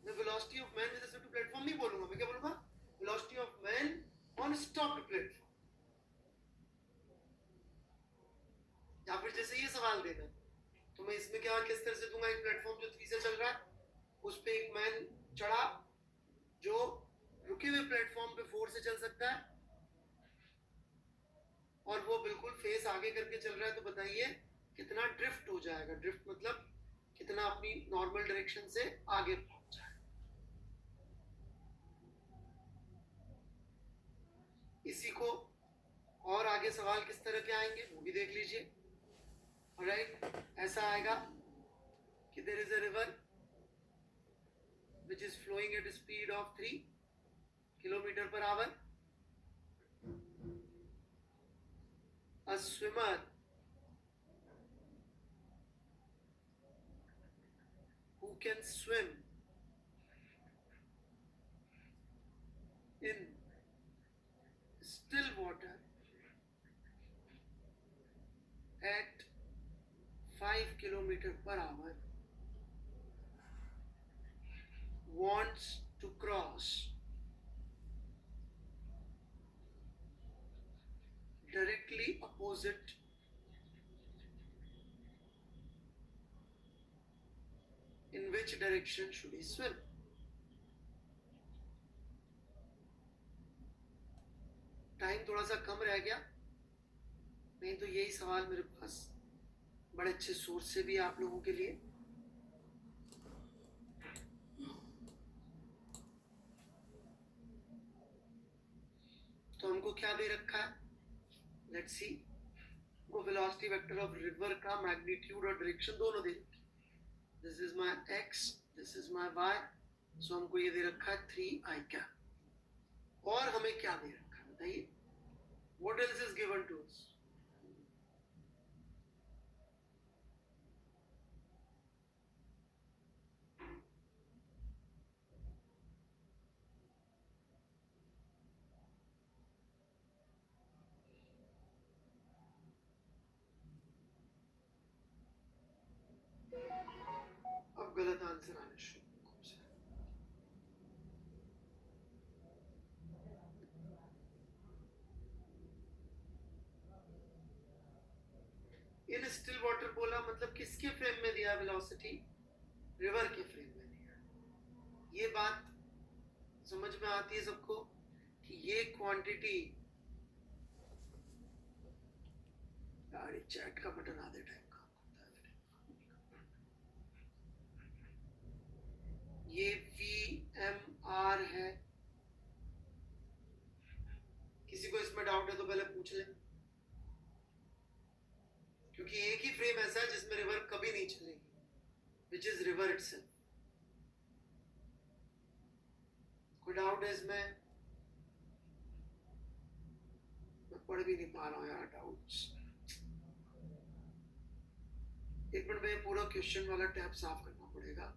मैं velocity of man with respect to platform नहीं बोलूंगा, मैं क्या बोलूंगा? Velocity of man on stopped platform. या फिर जैसे ये सवाल देना, तो मैं इसमें क्या किस तरह से दूंगा? एक प्लेटफॉर्म जो 3 से चल रहा है, उस पे एक मैन चढ़ा जो रुके हुए प्लेटफॉर्म पे 4 से चल सकता है, और वो बिल्कुल फेस आगे करके चल रहा है। तो बताइए कितना ड्रिफ्ट हो जाएगा? ड्रिफ्ट मतलब कितना अपनी नॉर्मल डायरेक्शन से आगे पहुंच जाएगा। इसी को और आगे सवाल किस तरह के आएंगे वो भी देख लीजिए। ऑलराइट, ऐसा आएगा कि there is a river which is flowing at a speed of 3 kilometer per hour. A swimmer who can swim in still water at 5 kilometer per hour wants to cross directly opposite in which direction should he swim? Time थोड़ा सा कम रह गया, नहीं तो यही सवाल मेरे पास बड़े अच्छे सोर्स से भी आप लोगों के लिए। तो हमको क्या दे रखा है? Let's see. वो वेलोसिटी वेक्टर ऑफ रिवर का मैग्नीट्यूड और डायरेक्शन दोनों दे रखी। This is my x, this is my y. So हमको ये दे रखा है 3i कैप। और हमें क्या दे रखा है बताइए? What else is given to us? अब गलत आंसर आने शुरू हो गए। इन स्टिल वाटर बोला मतलब किसके फ्रेम में दिया वेलोसिटी? रिवर के फ्रेम में दिया। ये बात समझ में आती है सबको कि ये क्वांटिटी, यार चैट का बटन आधे टाइम काम करता है। ये VMR है। किसी को इसमें डाउट है तो पहले पूछ ले, क्योंकि एक ही फ्रेम ऐसा है जिसमें रिवर कभी नहीं चलेगी, विच इज रिवर इटसेल्फ। कोई डाउट है इसमें? मैं पढ़ भी नहीं पा रहा हूँ यार डाउट्स। एक मिनट में पूरा क्वेश्चन वाला टैब साफ करना पड़ेगा,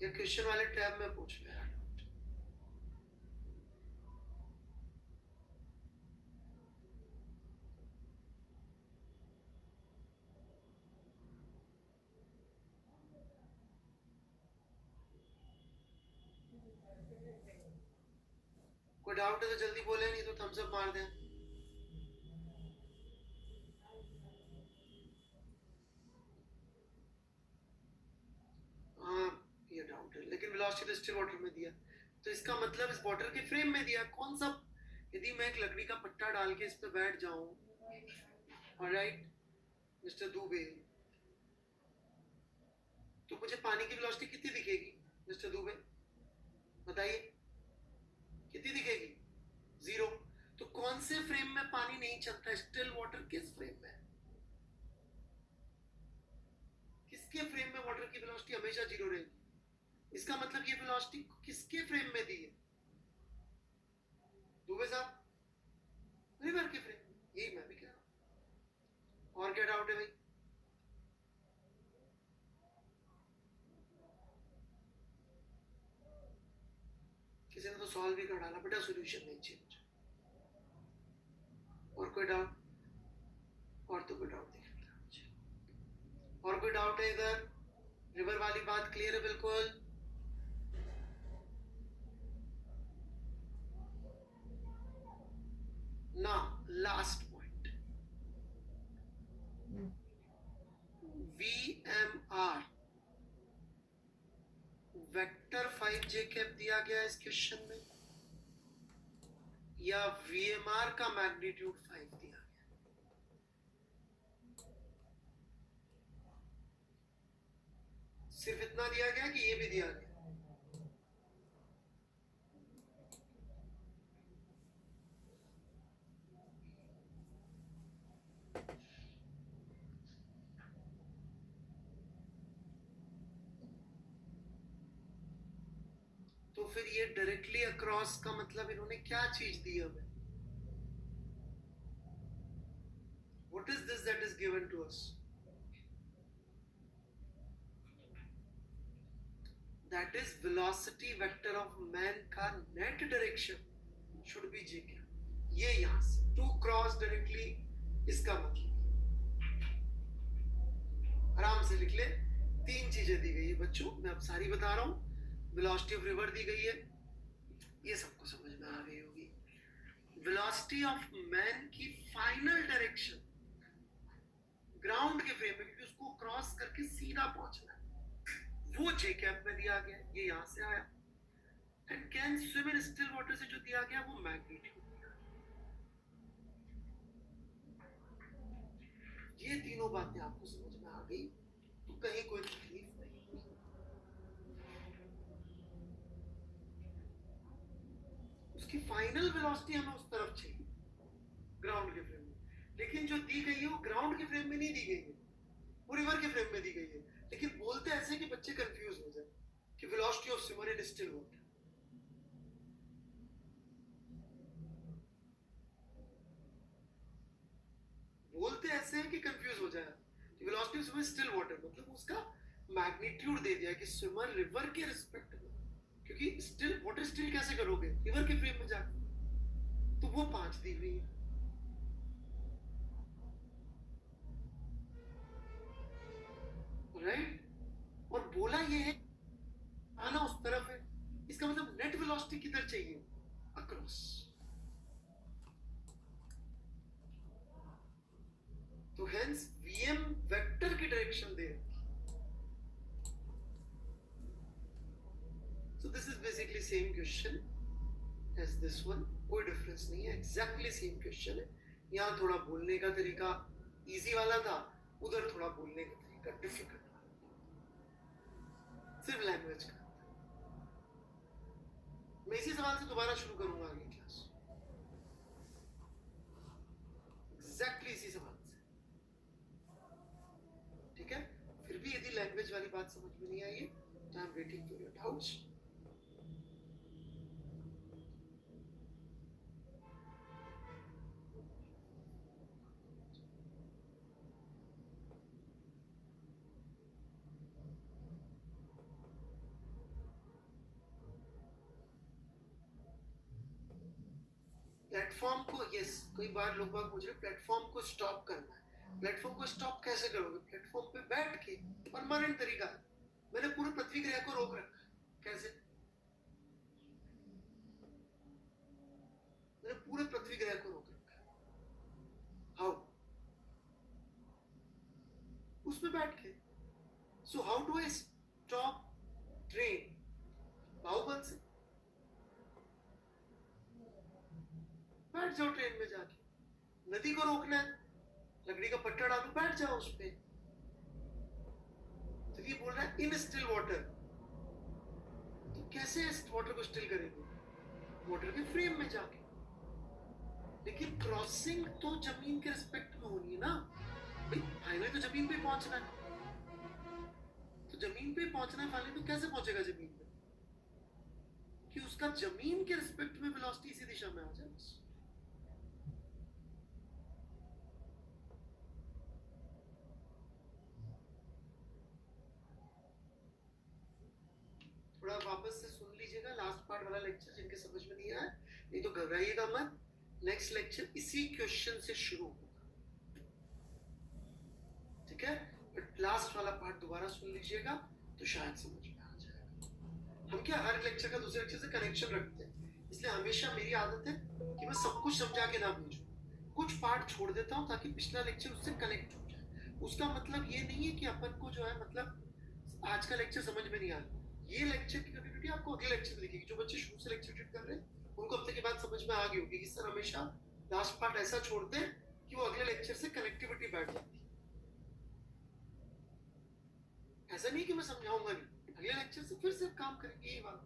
या क्वेश्चन वाले टैब में पूछ ले यार डाउट। कोई डाउट है तो जल्दी बोले, नहीं तो थम्स अप मार दें। हाँ ये डाउट है, लेकिन वेलोसिटी तो स्टिल वाटर में दिया, तो इसका मतलब इस वाटर के फ्रेम में दिया। कौन सा? यदि मैं एक लकड़ी का पट्टा डाल के इस पे बैठ जाऊं, ऑलराइट मिस्टर दुबे, तो मुझे पानी की वेलोसिटी कितनी दिखेगी मिस्टर दुबे? बताइए कितनी दिखेगी? 0। तो कौन से फ्रेम में पानी नहीं चलता? स्टिल वाटर किस फ्रेम में? किसके फ्रेम में वाटर की वेलोसिटी हमेशा 0 रहेगी? इसका मतलब ये वेलोसिटी किसके फ्रेम में दी है दुबे साहब? रिवर के फ्रेम। यही मैं भी कह रहा हूं। और क्या डाउट है भाई? किसी ने तो सॉल्व भी कर डाला बेटा, सॉल्यूशन नहीं चेंज। और कोई डाउट? और तो कोई डाउट नहीं लगता मुझे। और कोई डाउट है इधर? रिवर वाली बात क्लियर है बिल्कुल? ना last point, VMR vector 5J cap दिया गया इस क्वेश्चन में, या VMR का मैग्नीट्यूड 5 दिया गया? सिर्फ इतना दिया गया कि ये भी दिया गया? तो फिर ये डायरेक्टली अक्रॉस का मतलब इन्होंने क्या चीज दी हमें? What is this that is given to us? That is velocity vector of man का net direction should be j cap. ये यहां से to cross directly, इसका मतलब आराम से लिख ले। 3 चीजें दी गई है बच्चों, मैं अब सारी बता रहा हूं। वेलोसिटी ऑफ रिवर दी गई है, ये सबको समझ में आ गई होगी। वेलोसिटी ऑफ मैन की फाइनल डायरेक्शन ग्राउंड के फ्रेम में, क्योंकि उसको क्रॉस करके सीधा पहुंचना है, वो जे कैप में दिया गया, ये यहां से आया। And can swim in still water से जो दिया गया वो मैग्नीट्यूड दिया। ये तीनों बातें आपको समझ में आ गई तो कहीं कोई तकलीफ नहीं। उसकी फाइनल वेलोसिटी हमें उस तरफ चाहिए ग्राउंड के फ्रेम में, लेकिन जो दी गई है वो ग्राउंड के फ्रेम में नहीं दी गई है, वो रिवर के फ्रेम में दी गई है। लेकिन बोलते ऐसे कि बच्चे कंफ्यूज हो जाए कि velocity of swimmer in still water. बोलते ऐसे हैं कि कंफ्यूज हो जाए कि velocity of swimmer still water मतलब उसका मैग्नीट्यूड दे दिया कि स्विमर रिवर के रिस्पेक्ट में, क्योंकि स्टिल वाटर स्टिल कैसे करोगे रिवर के फ्रेम में जाकर, तो वो 5 दी हुई है। राइट? और बोला ये है आना उस तरफ है, इसका मतलब नेट वेलोसिटी किधर चाहिए? अक्रॉस। तो hence VM correction they. So this is basically same question as this one, कोई डिफरेंस नहीं है, एग्जैक्टली सेम क्वेश्चन है। यहाँ थोड़ा बोलने का तरीका इजी वाला था, उधर थोड़ा बोलने का तरीका डिफिकल्ट वाला, सिर्फ लैंग्वेज का। मैं इसी सवाल से दोबारा शुरू करूंगा अगली क्लास, एग्जैक्टली इसी सवाल से, ठीक है। फिर भी यदि लैंग्वेज वाली बात समझ में नहीं आई है तो आई am waiting for your doubts. Platform को, यस, कई बार लोग बाग पूछ रहे प्लेटफॉर्म को स्टॉप करना है। प्लेटफॉर्म को स्टॉप कैसे करोगे? प्लेटफॉर्म पे बैठ के, परमानेंट तरीका है। मैंने पूरे पृथ्वी ग्रह को रोक रखा है, कैसे? मैंने पूरे पृथ्वी ग्रह को रोक रखा है, हाउ? उसमें बैठ के। So how do I stop train? बाहुबल से बैठ जाओ ट्रेन में जाके। नदी को रोकना है, लकड़ी का पट्टा डालो, बैठ जाओ उस पे। तो ये बोल रहा है इन स्टिल वाटर, तो कैसे इस वाटर को स्टिल करेंगे? वाटर के फ्रेम में जाके। लेकिन क्रॉसिंग तो जमीन के रिस्पेक्ट में होनी है ना भाई, फाइनली तो जमीन पे पहुंचना है। तो जमीन पे पहुंचना है फाइनली, तो कैसे पहुंचेगा जमीन पे? कि उसका जमीन के रिस्पेक्ट में वेलोसिटी इसी दिशा में आ जाए बस। थोड़ा वापस से सुन लीजिएगा लास्ट पार्ट वाला लेक्चर, जिनके समझ में नहीं आया, नहीं तो घबराइएगा मत। नेक्स्ट लेक्चर इसी क्वेश्चन से शुरू होगा, ठीक है। बट लास्ट वाला पार्ट दोबारा सुन लीजिएगा तो शायद समझ में आ जाएगा। हम क्या हर लेक्चर का दूसरे लेक्चर से कनेक्शन रखते हैं, इसलिए हमेशा मेरी आदत है कि मैं सब कुछ समझा के ना भेजूं, कुछ पार्ट छोड़ देता हूं ताकि पिछला लेक्चर उससे कनेक्ट हो जाए। उसका मतलब ये नहीं है कि अपन को जो है, मतलब आज का लेक्चर समझ में नहीं आ रहा, ये लेक्चर की कनेक्टिविटी आपको अगले लेक्चर में दिखेगी। जो बच्चे शुरू से लेक्चर ट्रीट कर रहे हैं उनको हफ्ते के बाद समझ में आ गई होगी कि सर हमेशा लास्ट पार्ट ऐसा छोड़ते हैं कि वो अगले लेक्चर से कनेक्टिविटी बैठ जाती है। ऐसा नहीं कि मैं समझाऊंगा नहीं, अगले लेक्चर से फिर से काम करेंगे यही बात,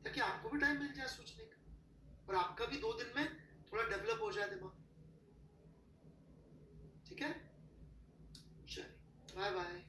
ताकि आपको भी टाइम मिल जाए सोचने का, और आपका भी 2 दिन में थोड़ा डेवलप हो जाए दिमाग, ठीक है। चलिए, बाय बाय।